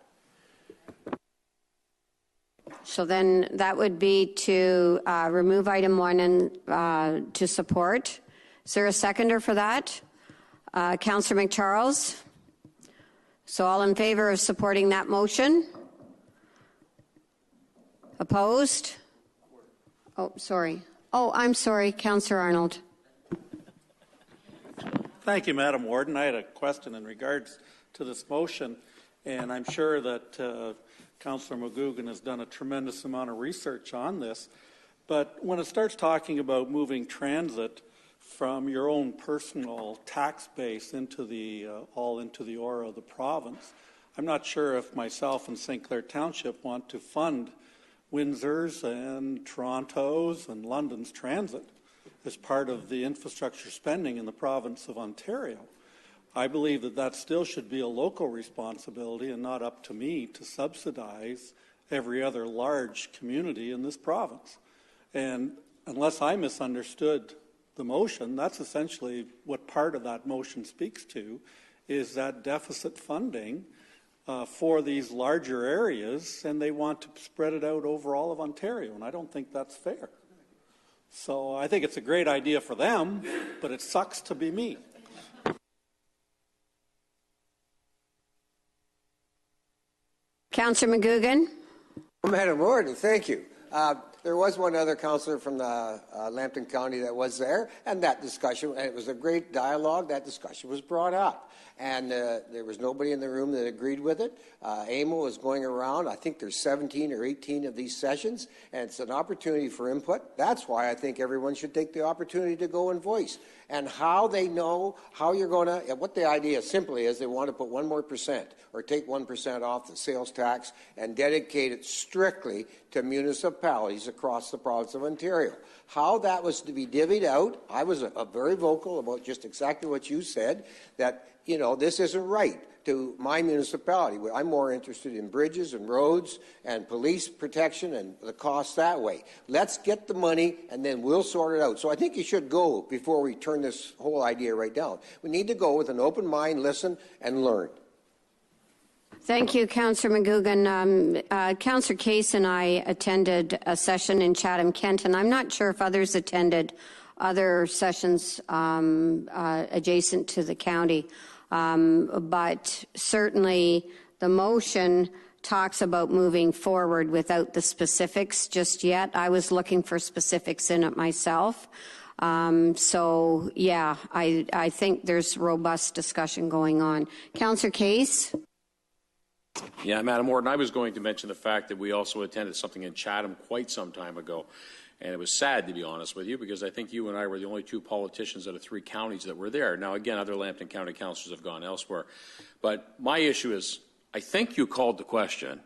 So then that would be to remove item 1 and to support. Is there a seconder for that? Councillor McCharles. So all in favor of supporting that motion? Opposed? Oh, sorry. Oh, I'm sorry, Councillor Arnold. Thank you, Madam Warden. I had a question in regards to this motion, and I'm sure that Councillor McGugan has done a tremendous amount of research on this. But when it starts talking about moving transit from your own personal tax base into the all into the aura of the province, I'm not sure if myself and St. Clair Township want to fund Windsor's and Toronto's and London's transit, as part of the infrastructure spending in the province of Ontario. I believe that that still should be a local responsibility and not up to me to subsidize every other large community in this province. And unless I misunderstood the motion, that's essentially what part of that motion speaks to, is that deficit funding for these larger areas, and they want to spread it out over all of Ontario, and I don't think that's fair. So I think it's a great idea for them, but it sucks to be me. Councillor McGugan. Madam Warden, thank you. There was one other councillor from the Lambton County that was there, and that discussion, and it was a great dialogue, that discussion was brought up. And there was nobody in the room that agreed with it. AMO is going around. I think there's 17 or 18 of these sessions, and it's an opportunity for input. That's why I think everyone should take the opportunity to go and voice. And how they know how you're going to, what the idea simply is, they want to put 1% more or take 1% off the sales tax and dedicate it strictly to municipalities across the province of Ontario. How that was to be divvied out, I was very vocal about just exactly what you said, that, you know, this isn't right to my municipality. I'm more interested in bridges and roads and police protection and the costs that way. Let's get the money and then we'll sort it out. So I think you should go before we turn this whole idea right down. We need to go with an open mind, listen, and learn. Thank you, Councillor McGugan. Councillor Case and I attended a session in Chatham-Kent, and I'm not sure if others attended other sessions adjacent to the county. But certainly the motion talks about moving forward without the specifics just yet. I was looking for specifics in it myself. So, yeah, I think there's robust discussion going on. Councillor Case? Yeah, Madam Warden, I was going to mention the fact that we also attended something in Chatham quite some time ago. And it was sad, to be honest with you, because I think you and I were the only two politicians out of 3 counties that were there. Now, again, other Lambton County councillors have gone elsewhere. But my issue is, I think you called the question.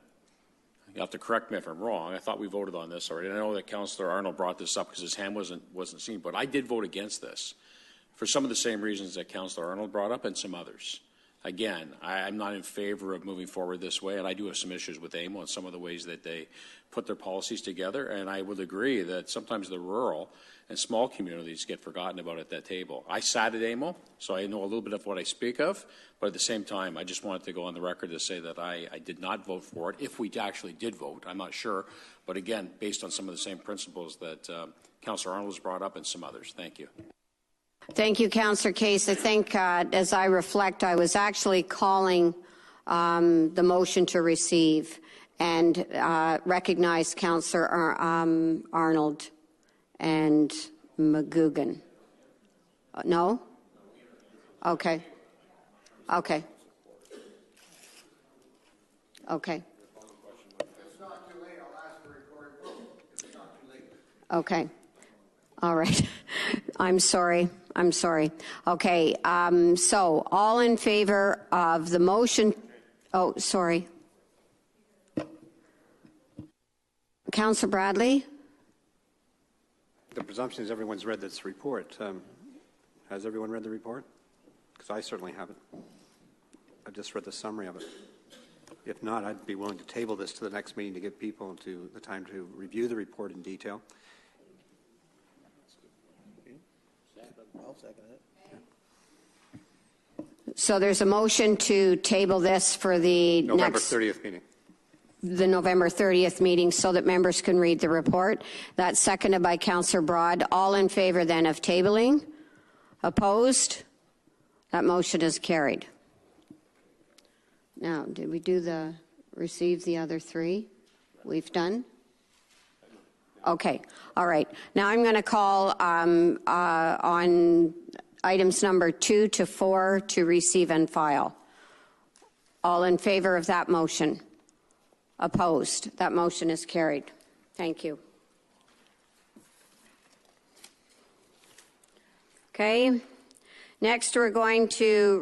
You have to correct me if I'm wrong. I thought we voted on this already. And I know that Councillor Arnold brought this up because his hand wasn't seen. But I did vote against this for some of the same reasons that Councillor Arnold brought up and some others. Again, I'm not in favor of moving forward this way, and I do have some issues with AMO and some of the ways that they put their policies together, and I would agree that sometimes the rural and small communities get forgotten about at that table. I sat at AMO, so I know a little bit of what I speak of, but at the same time, I just wanted to go on the record to say that I did not vote for it. If we actually did vote, I'm not sure, but again, based on some of the same principles that Councillor Arnold has brought up and some others. Thank you. Thank you, Councillor Case. I think as I reflect, I was actually calling the motion to receive and recognize Councillor Arnold and McGugan. No? Okay. Okay. Okay. It's not too late. I'll ask for a recorded vote. It's not too late. Okay. All right. I'm sorry. Okay. So all in favor of the motion. Oh, sorry. Councillor Bradley? The presumption is everyone's read this report. Has everyone read the report? Because I certainly haven't. I've just read the summary of it. If not, I'd be willing to table this to the next meeting to give people the time to review the report in detail. I'll second it. So there's a motion to table this for the November 30th meeting. The November 30th meeting so that members can read the report. That's seconded by Councillor Broad. All in favor then of tabling? Opposed? That motion is carried. Now, did we do receive the other 3? We've done? Okay. All right. Now I'm going to call on items number 2 to 4 to receive and file. All in favor of that motion? Opposed? That motion is carried. Thank you. Okay. Next, we're going to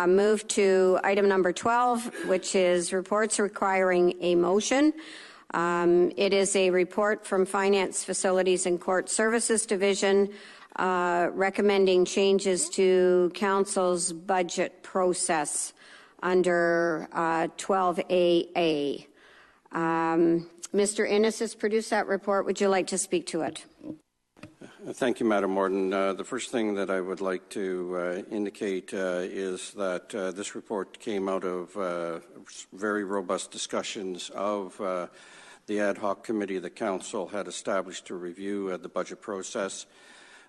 move to item number 12, which is reports requiring a motion. It is a report from Finance, Facilities and Court Services Division recommending changes to council's budget process under 12AA. Mr. Innes has produced that report. Would you like to speak to it? Thank you, Madam Warden. The first thing that I would like to indicate is that this report came out of very robust discussions of the ad hoc committee the Council had established to review the budget process.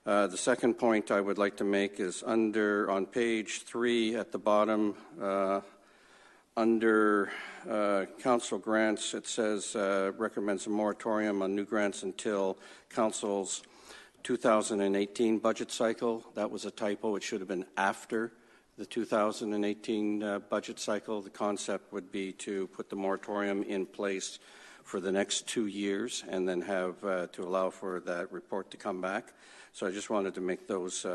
The second point I would like to make is on page 3 at the bottom, under Council grants, it says recommends a moratorium on new grants until Council's 2018 budget cycle. That was a typo. It should have been after the 2018 budget cycle. The concept would be to put the moratorium in place for the next 2 years and then have to allow for that report to come back. So I just wanted to make those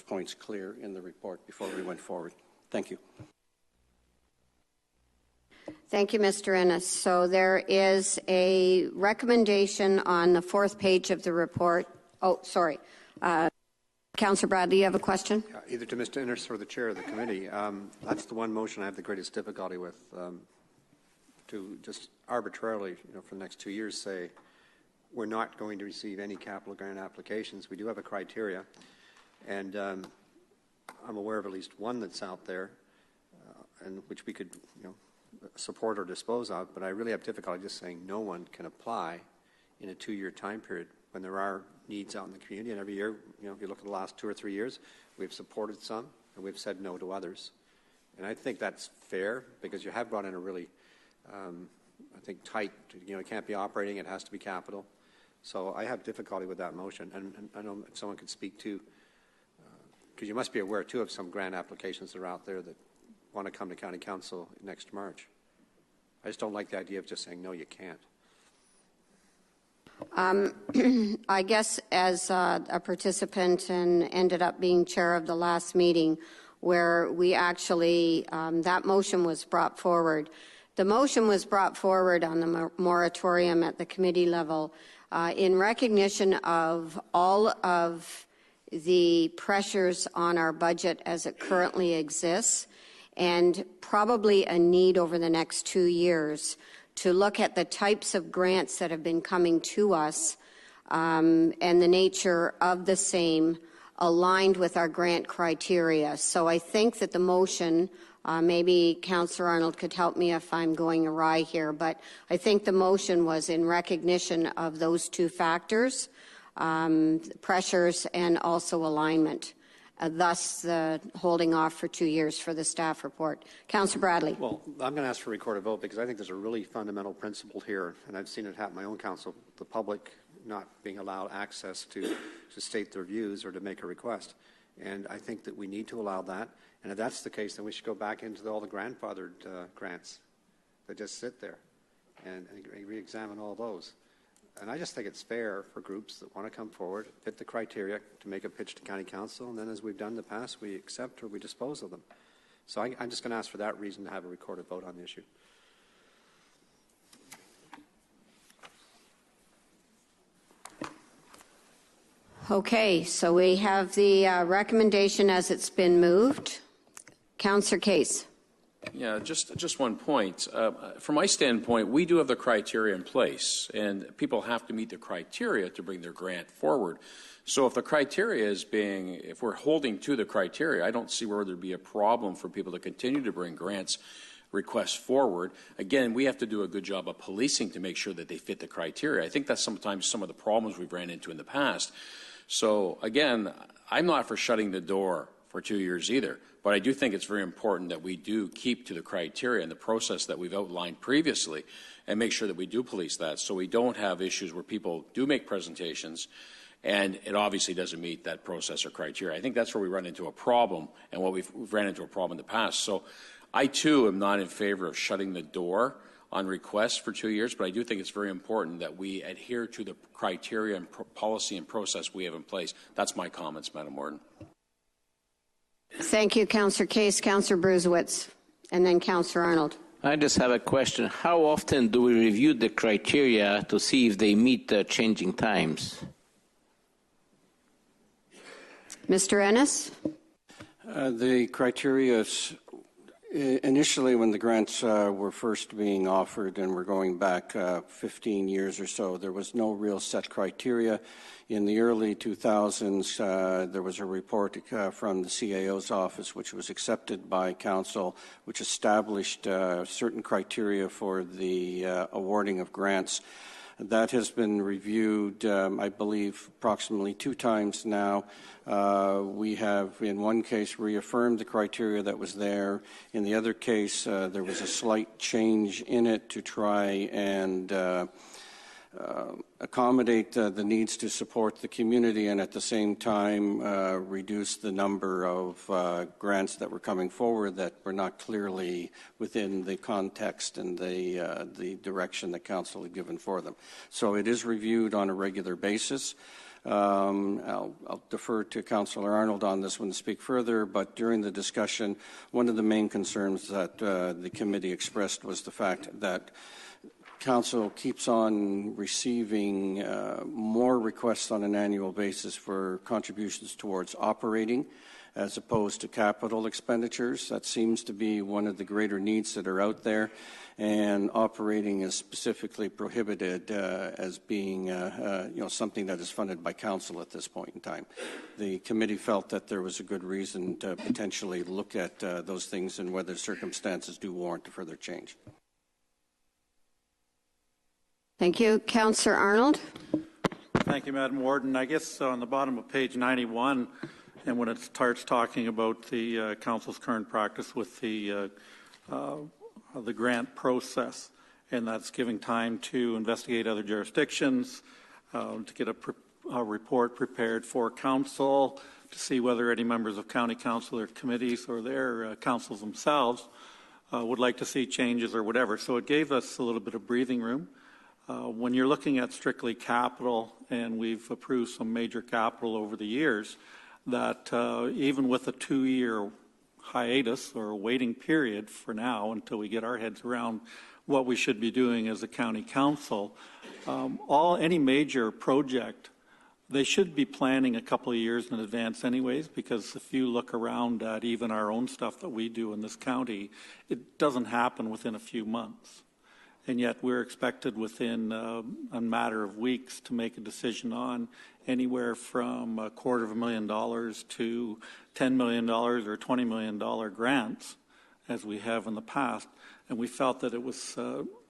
points clear in the report before we went forward. Thank you. Thank you, Mr. Innes. So there is a recommendation on the 4th page of the report. Oh, sorry. Councillor Bradley, you have a question? Either to Mr. Innes or the chair of the committee. That's the one motion I have the greatest difficulty with. To just arbitrarily, for the next 2 years, say we're not going to receive any capital grant applications. We do have a criteria, and I'm aware of at least one that's out there, and which we could, support or dispose of. But I really have difficulty just saying no one can apply in a 2-year time period when there are needs out in the community. And every year, if you look at the last 2 or 3 years, we've supported some and we've said no to others. And I think that's fair because you have brought in a really, I think, tight, it can't be operating, it has to be capital. So I have difficulty with that motion. And I know if someone could speak to, because you must be aware too of some grant applications that are out there that want to come to County Council next March. I just don't like the idea of just saying, no, you can't. I guess as a participant and ended up being chair of the last meeting where we actually, that motion was brought forward. The motion was brought forward on the moratorium at the committee level in recognition of all of the pressures on our budget as it currently exists and probably a need over the next 2 years to look at the types of grants that have been coming to us and the nature of the same aligned with our grant criteria. So I think that the motion, maybe Councillor Arnold could help me if I'm going awry here, but I think the motion was in recognition of those 2 factors, pressures and also alignment. Thus, holding off for 2 years for the staff report. Councillor Bradley. Well, I'm going to ask for a recorded vote because I think there's a really fundamental principle here, and I've seen it happen in my own council, the public not being allowed access to state their views or to make a request. And I think that we need to allow that. And if that's the case, then we should go back into all the grandfathered grants that just sit there and re-examine all those. And I just think it's fair for groups that want to come forward, fit the criteria to make a pitch to County Council, and then as we've done in the past, we accept or we dispose of them. So I'm just going to ask for that reason to have a recorded vote on the issue. Okay, so we have the recommendation as it's been moved. Councillor Case. Yeah, just one point. From my standpoint, we do have the criteria in place, and people have to meet the criteria to bring their grant forward. So if the criteria is if we're holding to the criteria, I don't see where there'd be a problem for people to continue to bring grants requests forward. Again, we have to do a good job of policing to make sure that they fit the criteria. I think that's sometimes some of the problems we've ran into in the past. So again, I'm not for shutting the door for 2 years either. But I do think it's very important that we do keep to the criteria and the process that we've outlined previously and make sure that we do police that so we don't have issues where people do make presentations and it obviously doesn't meet that process or criteria. I think that's where we run into a problem and what we've ran into a problem in the past. So I, too, am not in favor of shutting the door on requests for 2 years, but I do think it's very important that we adhere to the criteria and policy and process we have in place. That's my comments, Madam Warden. Thank you, Councillor Case. Councillor Bruzewitz, and then Councillor Arnold. I just have a question. How often do we review the criteria to see if they meet the changing times? Mr. Ennis? The criteria initially, when the grants were first being offered, and we're going back 15 years or so, there was no real set criteria. In the early 2000s, there was a report from the CAO's office, which was accepted by Council, which established certain criteria for the awarding of grants. That has been reviewed, I believe, approximately 2 times now. We have, in one case, reaffirmed the criteria that was there. In the other case, there was a slight change in it to try and accommodate the needs to support the community and at the same time reduce the number of grants that were coming forward that were not clearly within the context and the direction that Council had given for them. So it is reviewed on a regular basis. I'll defer to Councillor Arnold on this one to speak further, but during the discussion, one of the main concerns that the committee expressed was the fact that Council keeps on receiving more requests on an annual basis for contributions towards operating as opposed to capital expenditures. That seems to be one of the greater needs that are out there, and operating is specifically prohibited as being something that is funded by Council at this point in time. The committee felt that there was a good reason to potentially look at those things and whether circumstances do warrant a further change. Thank you. Councillor Arnold? Thank you, Madam Warden. I guess on the bottom of page 91, and when it starts talking about the Council's current practice with the grant process, and that's giving time to investigate other jurisdictions, to get a report prepared for Council, to see whether any members of County Council or committees or their councils themselves would like to see changes or whatever. So it gave us a little bit of breathing room. When you're looking at strictly capital, and we've approved some major capital over the years, that even with a 2-year hiatus or a waiting period for now until we get our heads around what we should be doing as a county council, any major project, they should be planning a couple of years in advance anyways, because if you look around at even our own stuff that we do in this county, it doesn't happen within a few months. And yet we're expected within a matter of weeks to make a decision on anywhere from $250,000 to $10 million or $20 million grants, as we have in the past. And we felt that it was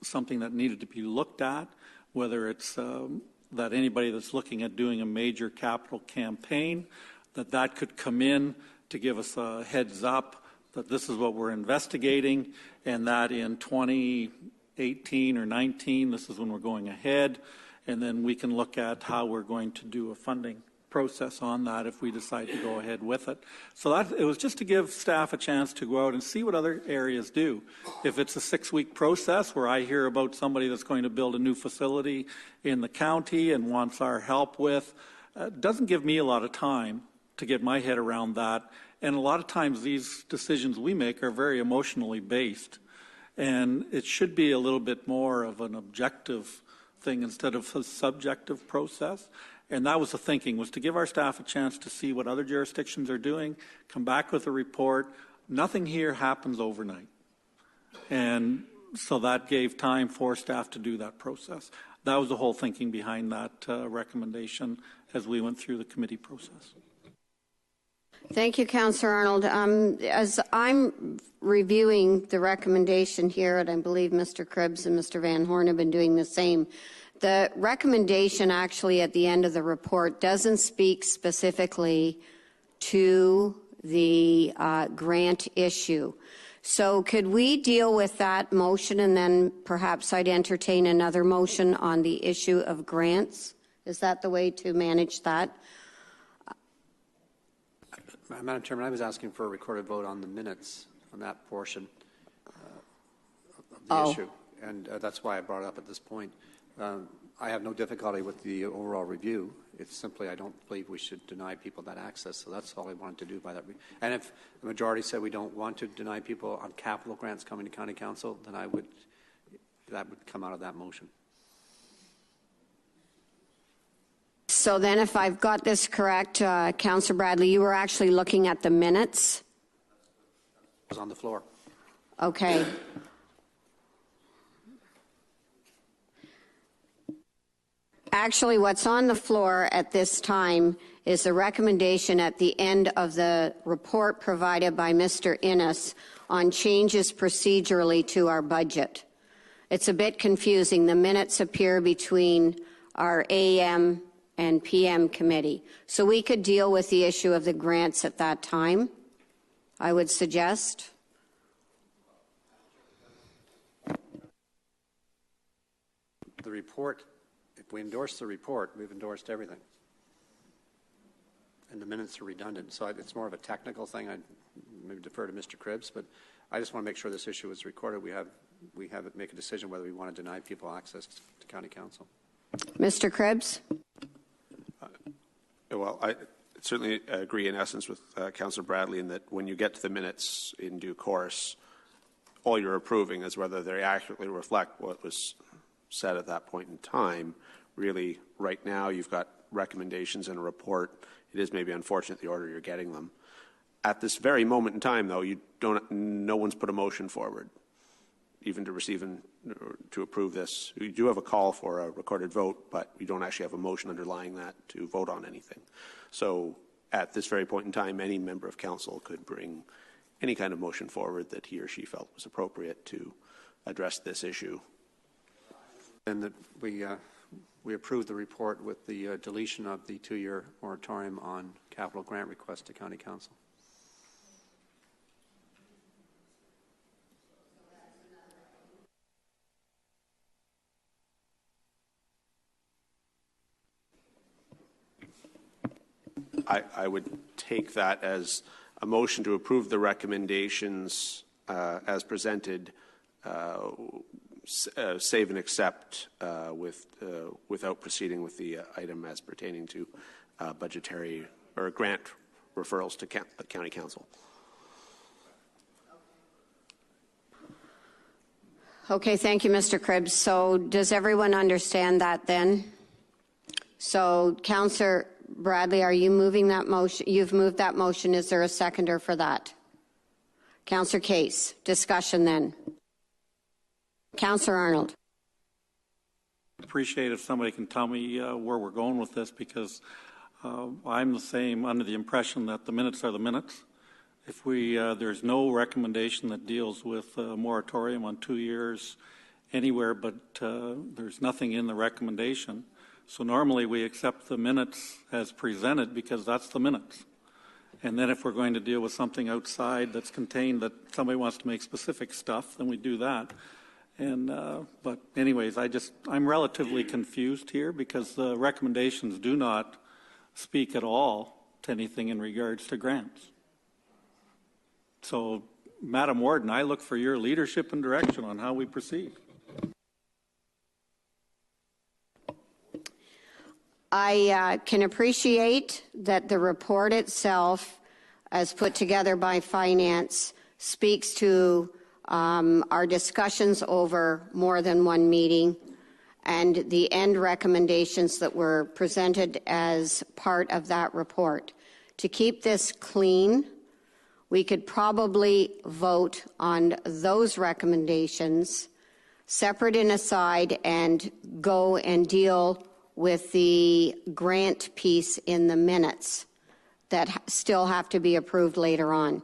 something that needed to be looked at, whether it's that anybody that's looking at doing a major capital campaign, that could come in to give us a heads up that this is what we're investigating, and that in 2018 or 19, this is when we're going ahead, and then we can look at how we're going to do a funding process on that if we decide to go ahead with it. So it was just to give staff a chance to go out and see what other areas do. If it's a 6-week process where I hear about somebody that's going to build a new facility in the county and wants our help with, it doesn't give me a lot of time to get my head around that. And a lot of times these decisions we make are very emotionally based. And it should be a little bit more of an objective thing instead of a subjective process. And that was the thinking, was to give our staff a chance to see what other jurisdictions are doing, come back with a report. Nothing here happens overnight. And so that gave time for staff to do that process. That was the whole thinking behind that recommendation as we went through the committee process. Thank you, Councillor Arnold. As I'm reviewing the recommendation here, and I believe Mr. Krebs and Mr. Van Horn have been doing the same, the recommendation actually at the end of the report doesn't speak specifically to the grant issue. So could we deal with that motion, and then perhaps I'd entertain another motion on the issue of grants? Is that the way to manage that? Madam Chairman, I was asking for a recorded vote on the minutes on that portion of the issue, and that's why I brought it up at this point. I have no difficulty with the overall review. It's simply I don't believe we should deny people that access, so that's all I wanted to do by that. And if the majority said we don't want to deny people on capital grants coming to County Council, then that would come out of that motion. So then if I've got this correct, Councillor Bradley, you were actually looking at the minutes? It was on the floor. Okay. Actually, what's on the floor at this time is a recommendation at the end of the report provided by Mr. Innes on changes procedurally to our budget. It's a bit confusing. The minutes appear between our AM and PM committee. So we could deal with the issue of the grants at that time, I would suggest. The report, if we endorse the report, we've endorsed everything. And the minutes are redundant. So it's more of a technical thing. I'd maybe defer to Mr. Cribbs, but I just want to make sure this issue is recorded. We have it make a decision whether we want to deny people access to county council. Mr. Cribbs? Well, I certainly agree in essence with Councillor Bradley in that when you get to the minutes in due course, all you're approving is whether they accurately reflect what was said at that point in time. Really, right now, you've got recommendations in a report. It is maybe unfortunate the order you're getting them. At this very moment in time, though, no one's put a motion forward, even to receive and to approve this. You do have a call for a recorded vote, but you don't actually have a motion underlying that to vote on anything. So at this very point in time, any member of council could bring any kind of motion forward that he or she felt was appropriate to address this issue. And that we approved the report with the deletion of the 2-year moratorium on capital grant requests to county council. I would take that as a motion to approve the recommendations as presented, save and accept without proceeding with the item as pertaining to budgetary or grant referrals to county council. Okay, thank you, Mr. Cribbs. So does everyone understand that then? So, Councillor Bradley, are you moving that motion? You've moved that motion. Is there a seconder for that? Councillor Case, discussion then. Councillor Arnold. Appreciate if somebody can tell me where we're going with this, because I'm the same, under the impression that the minutes are the minutes. If there's no recommendation that deals with a moratorium on 2 years anywhere, but there's nothing in the recommendation. So normally we accept the minutes as presented because that's the minutes. And then if we're going to deal with something outside that's contained that somebody wants to make specific stuff, then we do that. And but anyways, I'm relatively confused here because the recommendations do not speak at all to anything in regards to grants. So, Madam Warden, I look for your leadership and direction on how we proceed. I can appreciate that the report itself, as put together by Finance, speaks to our discussions over more than one meeting and the end recommendations that were presented as part of that report. To keep this clean, we could probably vote on those recommendations separate and aside and go and deal with the grant piece in the minutes that still have to be approved later on.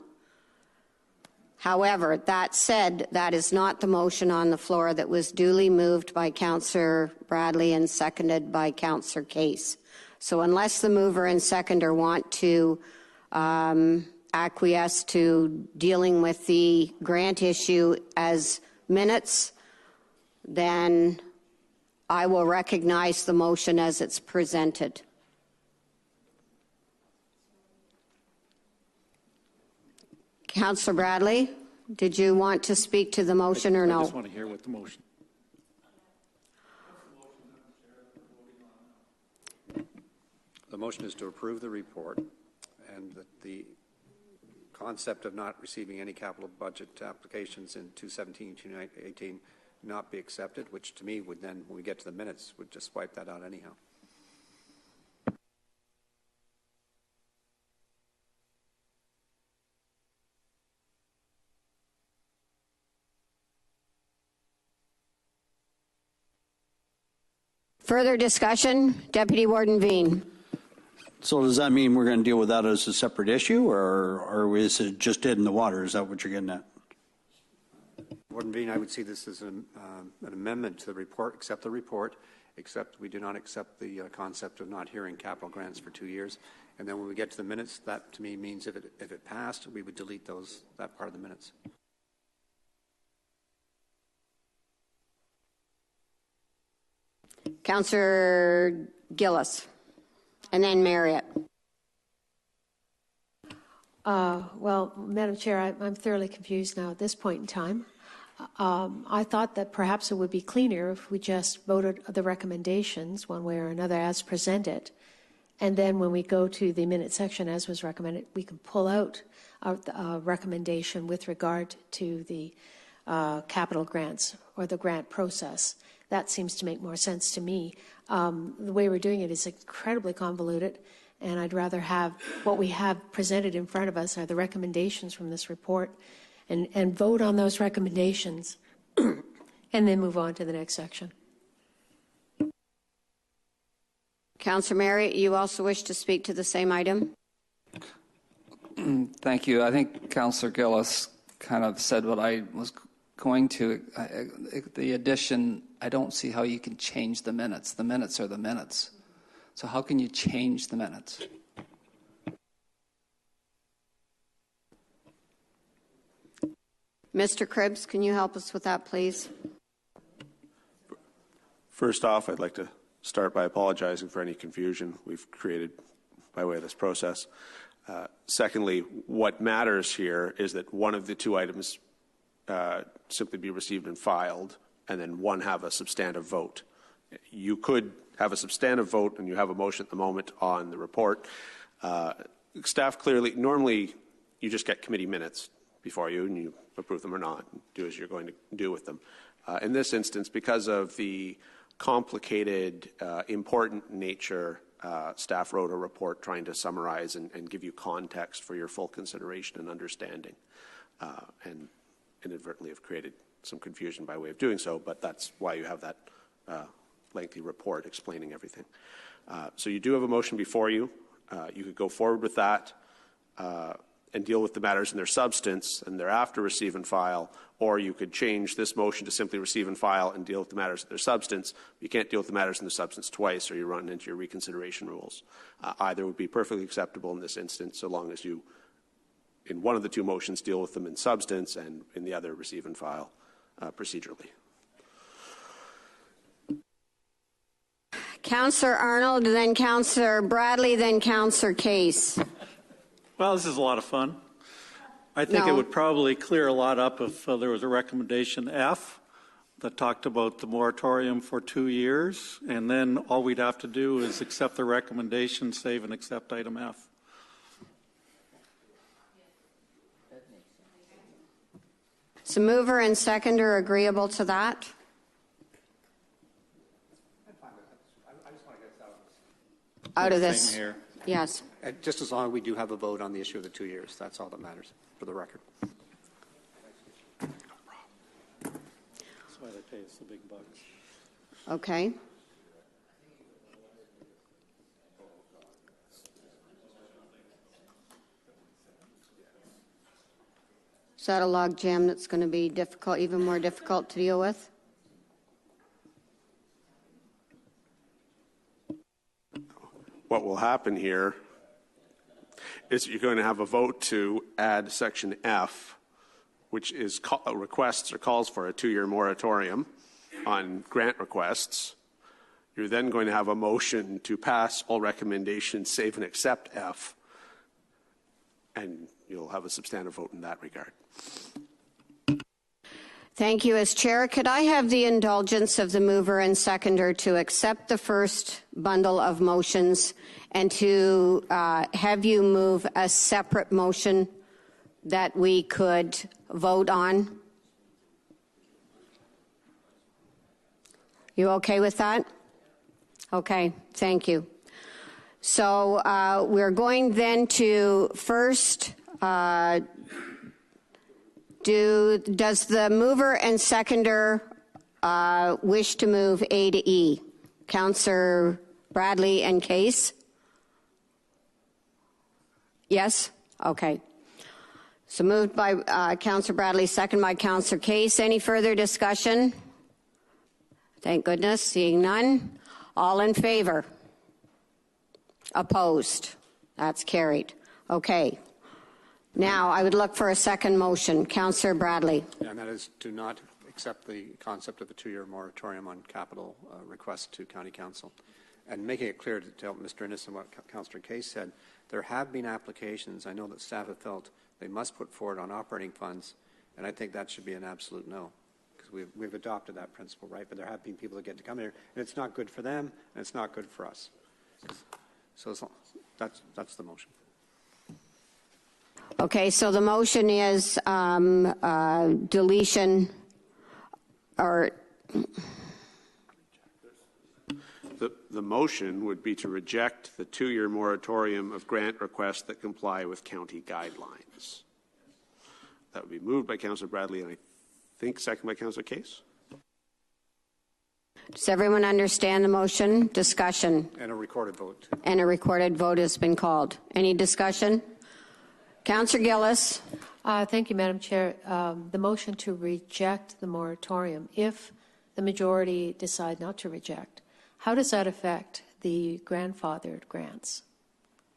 However, that said, that is not the motion on the floor that was duly moved by Councillor Bradley and seconded by Councillor Case. So unless the mover and seconder want to acquiesce to dealing with the grant issue as minutes, then I will recognize the motion as it's presented. Councillor Bradley, did you want to speak to the motion or no? I just want to hear what the motion. The motion is to approve the report and that the concept of not receiving any capital budget applications in 2017-2018 not be accepted, which to me would then, when we get to the minutes, would just wipe that out anyhow. Further discussion? Deputy Warden Veen. So does that mean we're going to deal with that as a separate issue, or is it just dead in the water? Is that what you're getting at? Warden Veen, I would see this as an amendment to the report, accept the report, except we do not accept the concept of not hearing capital grants for 2 years. And then when we get to the minutes, that to me means if it passed, we would delete that part of the minutes. Councillor Gillis, and then Marriott. Well, Madam Chair, I'm thoroughly confused now at this point in time. I thought that perhaps it would be cleaner if we just voted the recommendations one way or another as presented. And then when we go to the minute section as was recommended, we can pull out a recommendation with regard to the capital grants or the grant process. That seems to make more sense to me. The way we're doing it is incredibly convoluted, and I'd rather have what we have presented in front of us are the recommendations from this report and vote on those recommendations and then move on to the next section. Councillor Marriott, you also wish to speak to the same item? Thank you. I think Councillor Gillis kind of said what I was going to. The addition, I don't see how you can change the minutes. The minutes are the minutes. So how can you change the minutes? Mr. Cribbs, can you help us with that, please? First off, I'd like to start by apologizing for any confusion we've created by way of this process. Secondly, what matters here is that one of the two items simply be received and filed, and then one have a substantive vote. You could have a substantive vote and you have a motion at the moment on the report. Staff clearly, normally you just get committee minutes before you and you approve them or not, and do as you're going to do with them. In this instance, because of the complicated, important nature, staff wrote a report trying to summarize and give you context for your full consideration and understanding, and inadvertently have created some confusion by way of doing so, but that's why you have that lengthy report explaining everything. So you do have a motion before you. You could go forward with that and deal with the matters in their substance and thereafter receive and file, or you could change this motion to simply receive and file and deal with the matters in their substance. You can't deal with the matters in their substance twice, or you run into your reconsideration rules. Either would be perfectly acceptable in this instance, so long as you, in one of the two motions, deal with them in substance, and in the other, receive and file procedurally. Councillor Arnold, then Councillor Bradley, then Councillor Case. Well, this is a lot of fun. I think it would probably clear a lot up if there was a recommendation F that talked about the moratorium for 2 years, and then all we'd have to do is accept the recommendation, save and accept item F. So mover and seconder agreeable to that? Out of this. Same here. Yes. Just as long as we do have a vote on the issue of the 2 years, that's all that matters, for the record. That's why they pay us the big bucks. Okay. Is that a log jam that's going to be difficult, even more difficult to deal with? What will happen here is you're going to have a vote to add section F, which is requests or calls for a 2-year moratorium on grant requests. You're then going to have a motion to pass all recommendations, save and accept F, and you'll have a substantive vote in that regard. Thank you. As chair, could I have the indulgence of the mover and seconder to accept the first bundle of motions and to have you move a separate motion that we could vote on? You okay with that? Okay, thank you. So we're going then to first does the mover and seconder wish to move A to E? Councillor Bradley and Case? Yes? Okay. So moved by Councillor Bradley, second by Councillor Case. Any further discussion? Thank goodness. Seeing none. All in favor? Opposed? That's carried. Okay. Now I would look for a second motion. Councillor Bradley. Yeah, and that is to not accept the concept of a 2-year moratorium on capital requests to County Council. And making it clear to tell Mr. Innes and what Councillor Case said, there have been applications I know that staff have felt they must put forward on operating funds, and I think that should be an absolute no, because we've adopted that principle, right? But there have been people that get to come here, and it's not good for them, and it's not good for us. So that's the motion. Okay, so the motion is deletion or... The motion would be to reject the 2-year moratorium of grant requests that comply with county guidelines. That would be moved by Councillor Bradley and I think second by Councillor Case. Does everyone understand the motion? Discussion. And a recorded vote. And a recorded vote has been called. Any discussion? Councillor Gillis. Thank you, Madam Chair. The motion to reject the moratorium, if the majority decide not to reject, how does that affect the grandfathered grants?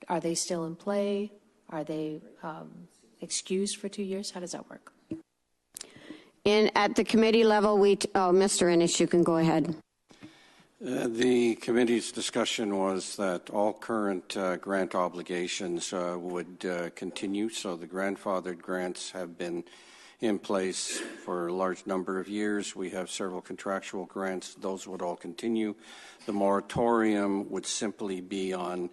Are they still in play? Are they excused for 2 years? How does that work? At the committee level, Mr. Innes, you can go ahead. The committee's discussion was that all current grant obligations would continue, so the grandfathered grants have been in place for a large number of years. We have several contractual grants. Those would all continue. The moratorium would simply be on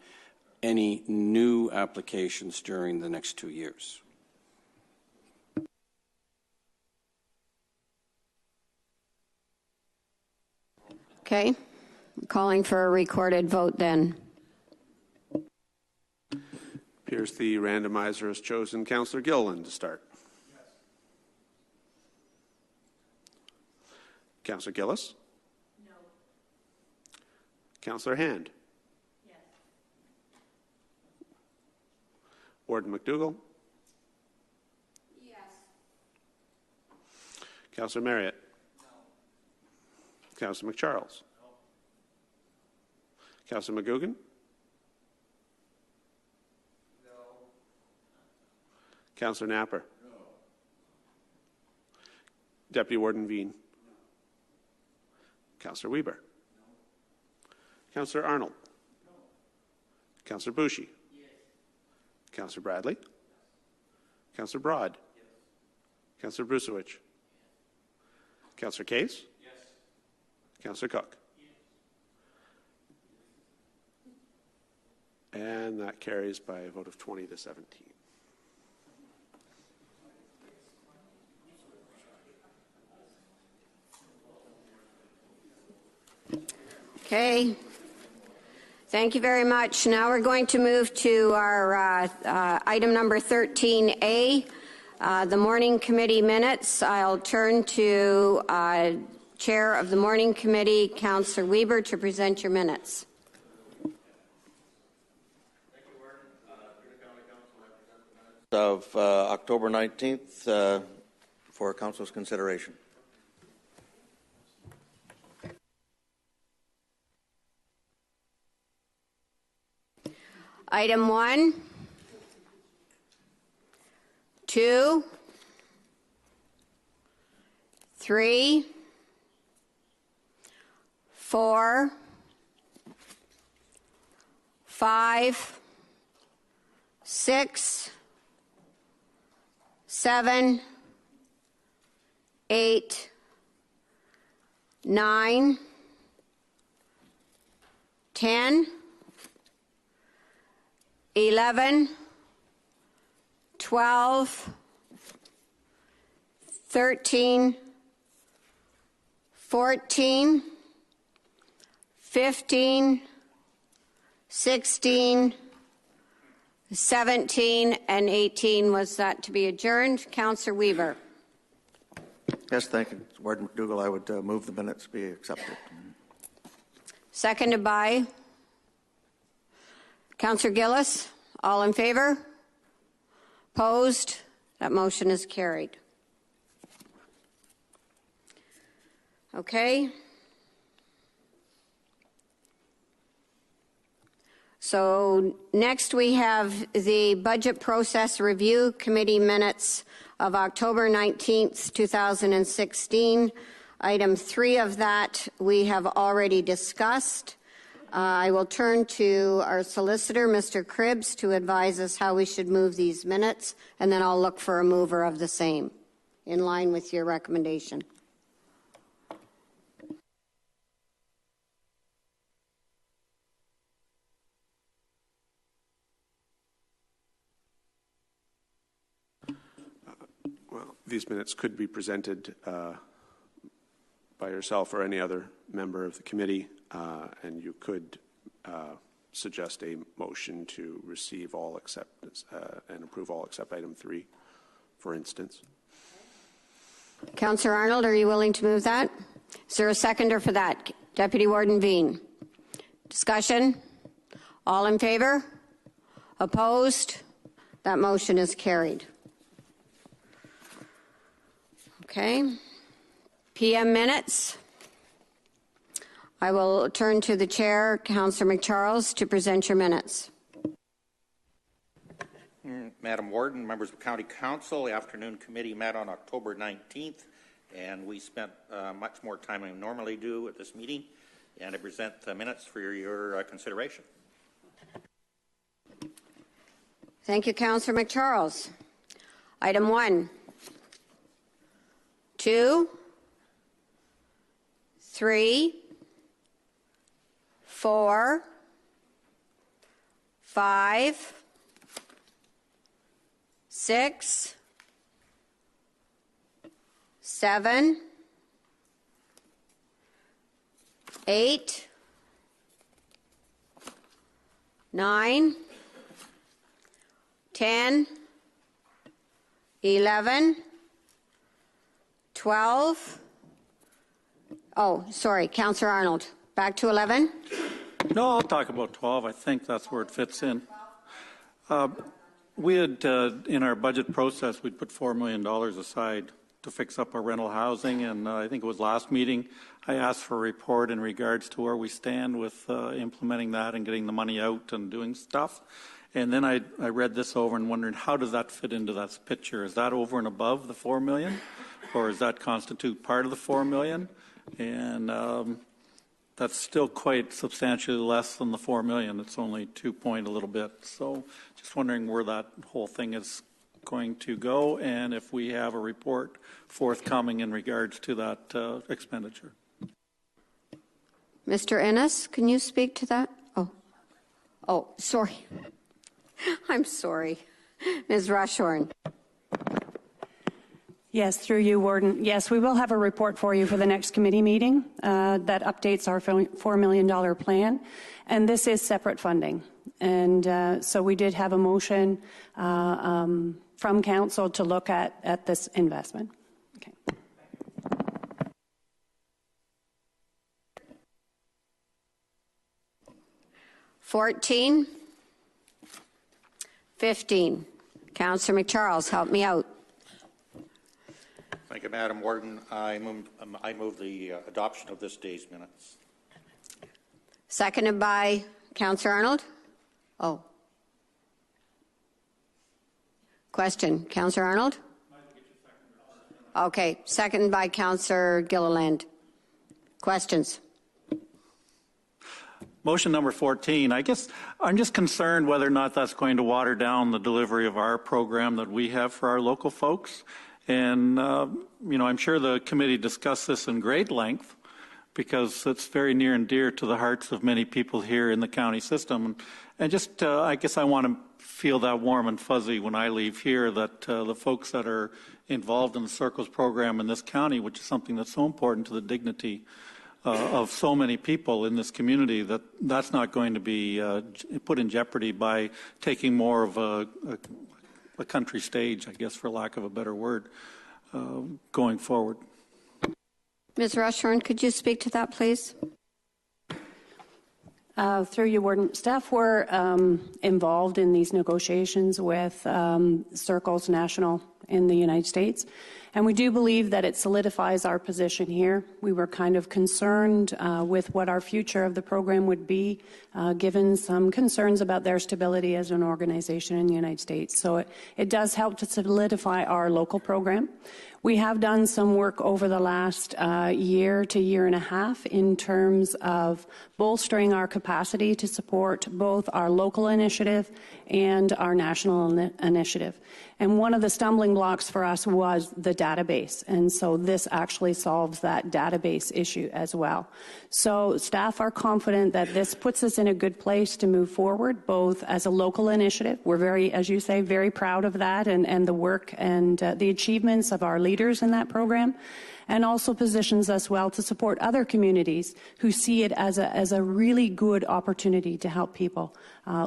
any new applications during the next 2 years. Okay. I'm calling for a recorded vote then. Appears the randomizer has chosen Councillor Gilliland to start. Yes. Councillor Gillis? No. Councillor Hand? Yes. Warden McDougall? Yes. Councillor Marriott? No. Councillor McCharles? No. Councillor McGugan? Councillor Napper? No. Deputy Warden Veen? No. Councillor Weber? No. Councillor Arnold? No. Councillor Boucher? Yes. Councillor Bradley? Yes. Councillor Broad? Yes. Councillor Brusewicz? Yes. Councillor Case? Yes. Councillor Cook? Yes. And that carries by a vote of 20 to 17. Okay. Thank you very much. Now we're going to move to our item number 13A, the morning committee minutes. I'll turn to Chair of the morning committee, Councillor Weber, to present your minutes. Thank you, Warden. County Council, I present the minutes of October 19th for Council's consideration. Item 1, 2, 3, 4, 5, 6, 7, 8, 9, 10, 11, 12, 13, 14, 15, 16, 17, and 18. Was that to be adjourned? Councillor Weber. Yes, thank you. Warden McDougall, I would move the minutes be accepted. Seconded by Councillor Gillis. All in favor? Opposed? That motion is carried. Okay. So next we have the Budget Process Review Committee minutes of October 19th, 2016. Item 3 of that we have already discussed. I will turn to our solicitor, Mr. Cribbs, to advise us how we should move these minutes, and then I'll look for a mover of the same, in line with your recommendation. Well, these minutes could be presented by yourself or any other member of the committee, and you could suggest a motion to receive all except and approve all except item 3, for instance. Councillor Arnold, are you willing to move that? Is there a seconder for that? Deputy Warden Veen. Discussion? All in favor? Opposed? That motion is carried. Okay. PM minutes. I will turn to the chair, Councillor McCharles, to present your minutes. Madam Warden, members of County Council, the afternoon committee met on October 19th, and we spent much more time than we normally do at this meeting, and I present the minutes for your consideration. Thank you, Councillor McCharles. Item 1, 2, 3, 4, 5, 6, 7, 8, 9, 10, 11, 12. Oh, sorry, Councillor Arnold. Back to 11. No, I'll talk about 12. I think that's where it fits in. We had, in our budget process, we'd put $4 million aside to fix up our rental housing, and I think it was last meeting, I asked for a report in regards to where we stand with implementing that and getting the money out and doing stuff. And then I read this over and wondered, how does that fit into that picture? Is that over and above the $4 million, or does that constitute part of the $4 million? And that's still quite substantially less than the $4 million. It's only 2 point a little bit. So just wondering where that whole thing is going to go, and if we have a report forthcoming in regards to that expenditure. Mr. Ennis, can you speak to that? Oh, sorry. I'm sorry. Ms. Rushhorn. Yes, through you, Warden. Yes, we will have a report for you for the next committee meeting that updates our $4 million plan. And this is separate funding. And so we did have a motion from Council to look at this investment. Okay. $14, $15. Councillor McCharles, help me out. Thank you, Madam Warden. I move the adoption of this day's minutes. Seconded by Councillor Arnold. Oh. Question, Councillor Arnold? Okay, seconded by Councillor Gilliland. Questions? Motion number 14. I guess I'm just concerned whether or not that's going to water down the delivery of our program that we have for our local folks. And, you know, I'm sure the committee discussed this in great length because it's very near and dear to the hearts of many people here in the county system. And just, I guess I want to feel that warm and fuzzy when I leave here that the folks that are involved in the Circles program in this county, which is something that's so important to the dignity of so many people in this community, that's not going to be put in jeopardy by taking more of a country stage, I guess, for lack of a better word, going forward. Ms. Rushhorn, could you speak to that, please? Through you, Warden. Staff were involved in these negotiations with Circles National in the United States, and we do believe that it solidifies our position here. We were kind of concerned with what our future of the program would be, given some concerns about their stability as an organization in the United States. So it does help to solidify our local program. We have done some work over the last year to year and a half in terms of bolstering our capacity to support both our local initiative and our national initiative. And one of the stumbling blocks for us was the database. And so this actually solves that database issue as well. So staff are confident that this puts us in a good place to move forward, both as a local initiative. We're very, as you say, very proud of that and the work and the achievements of our leaders in that program, and also positions us well to support other communities who see it as a really good opportunity to help people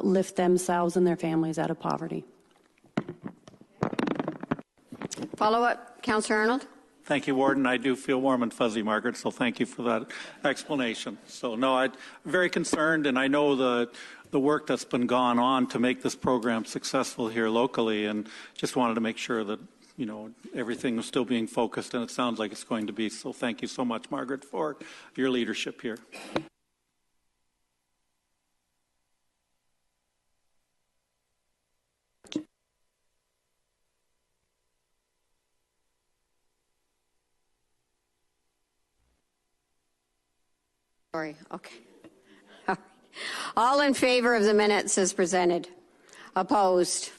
lift themselves and their families out of poverty. Follow-up, Councillor Arnold. Thank you, Warden. I do feel warm and fuzzy, Margaret, so thank you for that explanation. So, no, I'm very concerned, and I know the work that's been gone on to make this program successful here locally, and just wanted to make sure that, you know, everything was still being focused, and it sounds like it's going to be. So thank you so much, Margaret, for your leadership here. Sorry, okay. All in favor of the minutes as presented? Opposed?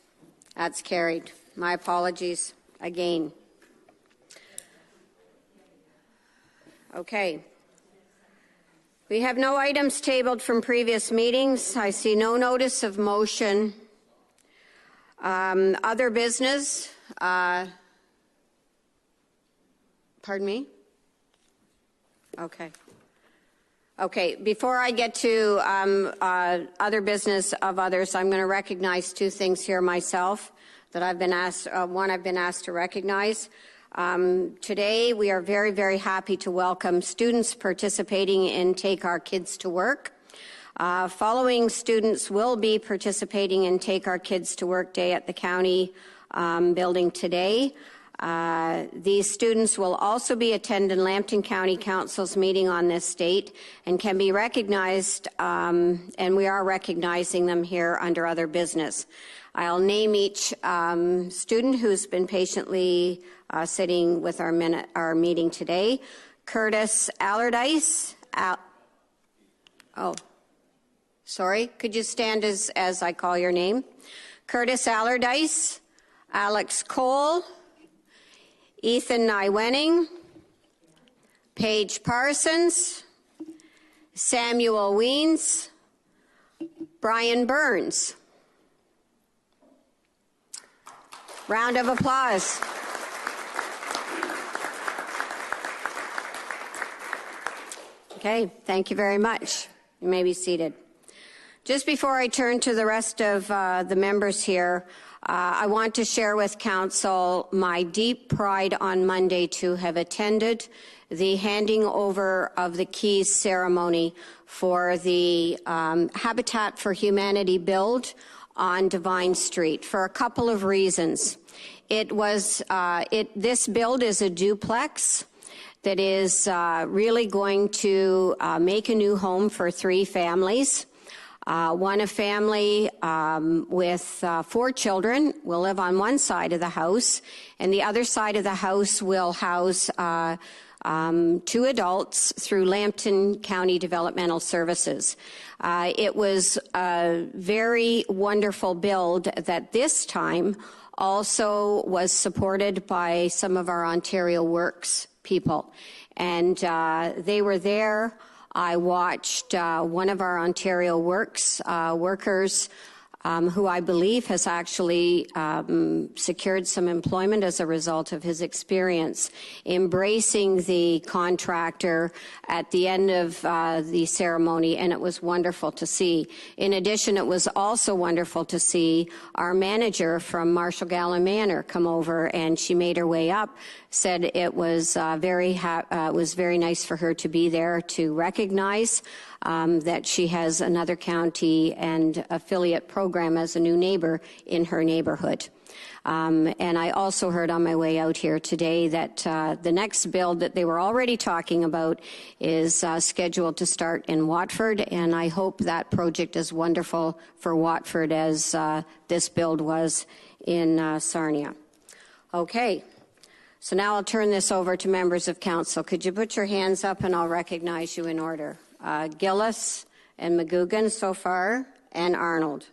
That's carried. My apologies again. Okay. We have no items tabled from previous meetings. I see no notice of motion. Other business. Pardon me? Okay. Okay, before I get to other business of others, I'm going to recognize two things here myself that I've been asked, one I've been asked to recognize. Today, we are very, very happy to welcome students participating in Take Our Kids to Work. Following students will be participating in Take Our Kids to Work Day at the county building today. These students will also be attending Lambton County Council's meeting on this date and can be recognized, and we are recognizing them here under other business. I'll name each student who's been patiently sitting with our meeting today. Curtis Allardyce. Sorry, could you stand as I call your name? Curtis Allardyce, Alex Cole, Ethan Nywenning, Paige Parsons, Samuel Weens, Brian Burns. Round of applause. Okay, thank you very much. You may be seated. Just before I turn to the rest of the members here, I want to share with Council my deep pride on Monday to have attended the handing over of the keys ceremony for the Habitat for Humanity build on Divine Street for a couple of reasons. This build is a duplex that is really going to make a new home for 3 families. A family with 4 children will live on one side of the house, and the other side of the house will house 2 adults through Lambton County Developmental Services. It was a very wonderful build that this time also was supported by some of our Ontario Works people, and they were there. I watched one of our Ontario Works workers who I believe has actually secured some employment as a result of his experience, embracing the contractor at the end of the ceremony, and it was wonderful to see. In addition, it was also wonderful to see our manager from Marshall Gallen Manor come over, and she made her way up, said it was very nice for her to be there to recognize that she has another county and affiliate program as a new neighbor in her neighborhood. And I also heard on my way out here today that the next build that they were already talking about is scheduled to start in Watford, and I hope that project is wonderful for Watford as this build was in Sarnia. Okay. So now I'll turn this over to members of council. Could you put your hands up and I'll recognize you in order. Gillis and McGugan so far, and Arnold.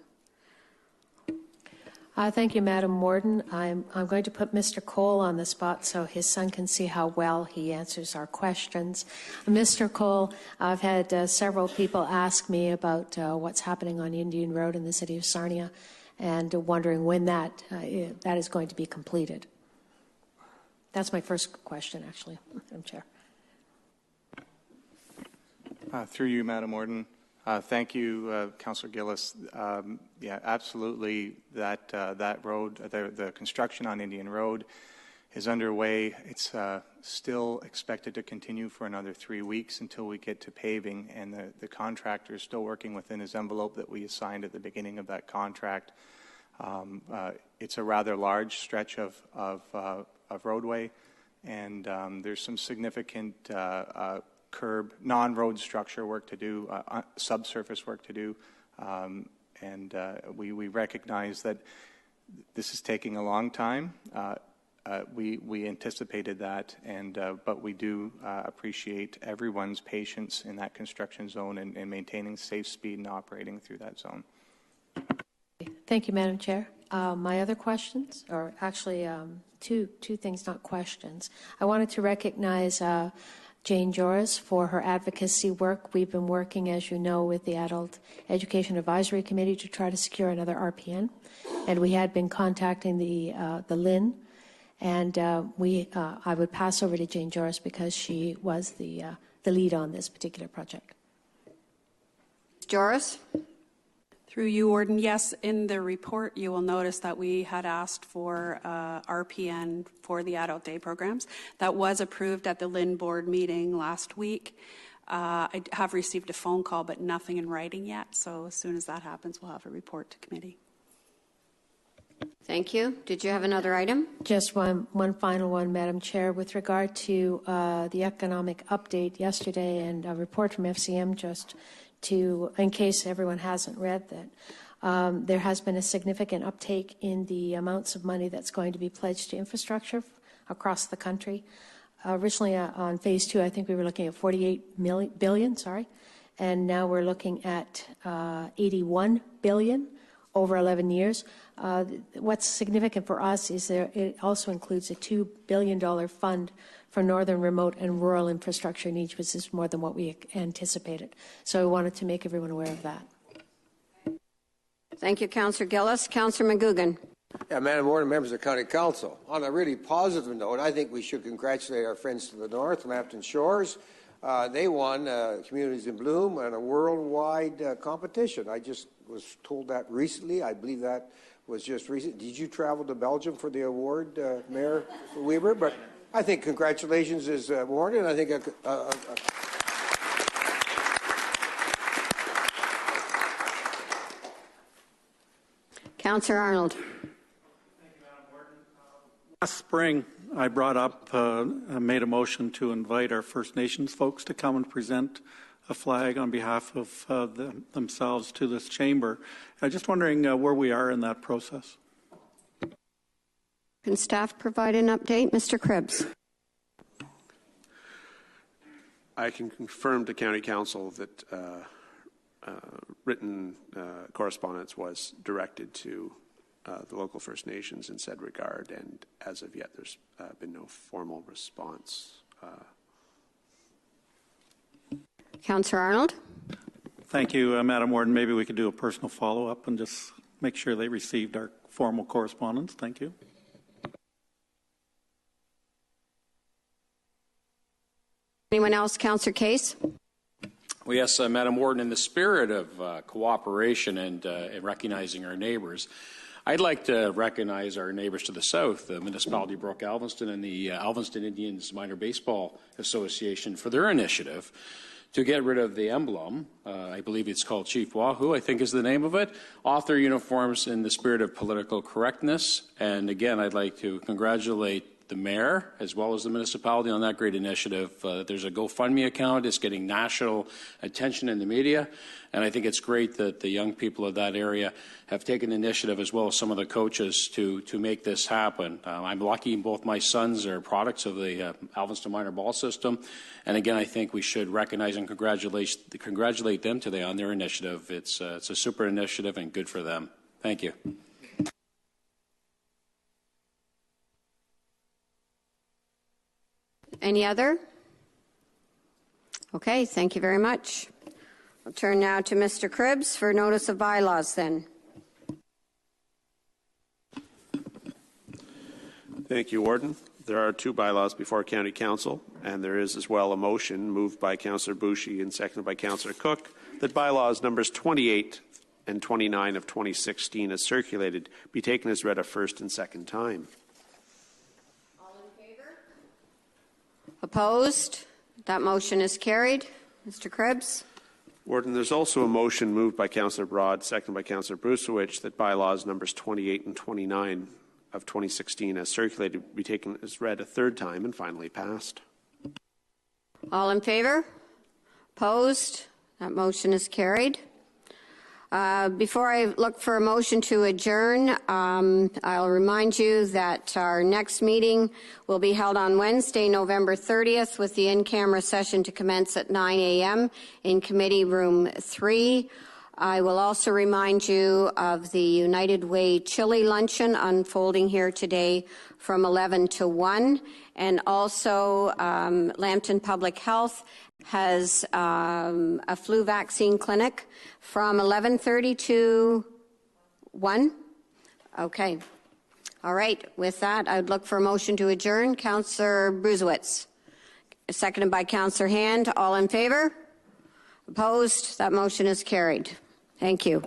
Thank you, Madam Warden. I'm going to put Mr. Cole on the spot so his son can see how well he answers our questions. Mr. Cole, I've had several people ask me about what's happening on Indian Road in the city of Sarnia and wondering when that is going to be completed. That's my first question, actually, Madam Chair. Through you, Madam Warden. Thank you, Councillor Gillis. Yeah, absolutely. That road, the construction on Indian Road, is underway. It's still expected to continue for another 3 weeks until we get to paving, and the contractor is still working within his envelope that we assigned at the beginning of that contract. It's a rather large stretch of roadway, and there's some significant curb, non-road structure work to do, subsurface work to do, and we recognize that this is taking a long time. We anticipated that, but we do appreciate everyone's patience in that construction zone and maintaining safe speed and operating through that zone. Thank you, Madam Chair. My other questions, or actually two things, not questions. I wanted to recognize Jane Joris for her advocacy work. We've been working, as you know, with the Adult Education Advisory Committee to try to secure another RPN, and we had been contacting the LIN, and I would pass over to Jane Joris because she was the lead on this particular project. Joris? Through you, Warden. Yes, in the report you will notice that we had asked for RPN for the adult day programs. That was approved at the LIN board meeting last week. I have received a phone call, but nothing in writing yet. So as soon as that happens, we'll have a report to committee. Thank you. Did you have another item? Just one final one, Madam Chair. With regard to the economic update yesterday and a report from FCM, just to, in case everyone hasn't read that, there has been a significant uptake in the amounts of money that's going to be pledged to infrastructure across the country. Originally on phase 2, I think we were looking at 48 billion, and now we're looking at 81 billion over 11 years. What's significant for us is it also includes a $2 billion fund for northern, remote, and rural infrastructure needs, which is more than what we anticipated. So I wanted to make everyone aware of that. Thank you, Councillor Gillis. Councillor McGugan. Yeah, Madam Warden, members of County Council. On a really positive note, I think we should congratulate our friends to the north, Lambton Shores. They won Communities in Bloom and a worldwide competition. I just was told that recently. I believe that was just recent. Did you travel to Belgium for the award, Mayor Weber? But I think congratulations is warranted. I think Councillor Arnold. Last spring, I brought up, made a motion to invite our First Nations folks to come and present a flag on behalf of themselves to this chamber. I'm just wondering where we are in that process. Can staff provide an update? Mr. Cribbs. I can confirm to County Council that written correspondence was directed to the local First Nations in said regard, and as of yet there's been no formal response. Councillor Arnold. Thank you, Madam Warden. Maybe we could do a personal follow-up and just make sure they received our formal correspondence. Thank you. Anyone else? Councillor Case? Well, yes, Madam Warden, in the spirit of cooperation and recognizing our neighbours, I'd like to recognize our neighbours to the south, the Municipality of Brook Alvinston and the Alvinston Indians Minor Baseball Association, for their initiative to get rid of the emblem. I believe it's called Chief Wahoo, I think is the name of it, off their uniforms in the spirit of political correctness. And again, I'd like to congratulate the mayor as well as the municipality on that great initiative. There's a GoFundMe account. It's getting national attention in the media. And I think it's great that the young people of that area have taken initiative, as well as some of the coaches, to make this happen. I'm lucky both my sons are products of the Alvinston Minor Ball System. And again, I think we should recognize and congratulate them today on their initiative. It's a super initiative and good for them. Thank you. Any other? Okay, thank you very much. I'll turn now to Mr. Cribbs for notice of bylaws then. Thank you, Warden. There are 2 bylaws before County Council, and there is as well a motion moved by Councillor Boucher and seconded by Councillor Cook that bylaws numbers 28 and 29 of 2016 as circulated be taken as read a first and second time. Opposed? That motion is carried. Mr. Cribbs? Warden, there's also a motion moved by Councillor Broad, seconded by Councillor Brusewich, that bylaws numbers 28 and 29 of 2016 as circulated be taken as read a third time and finally passed. All in favor? Opposed? That motion is carried. Before I look for a motion to adjourn, I'll remind you that our next meeting will be held on Wednesday, November 30th, with the in-camera session to commence at 9 a.m. in Committee Room 3. I will also remind you of the United Way Chili Luncheon unfolding here today from 11 to 1. And also, Lambton Public Health has a flu vaccine clinic from 11:30 to 1. Okay. All right. With that, I would look for a motion to adjourn. Councillor Brusewitz, seconded by Councillor Hand. All in favor? Opposed? That motion is carried. Thank you.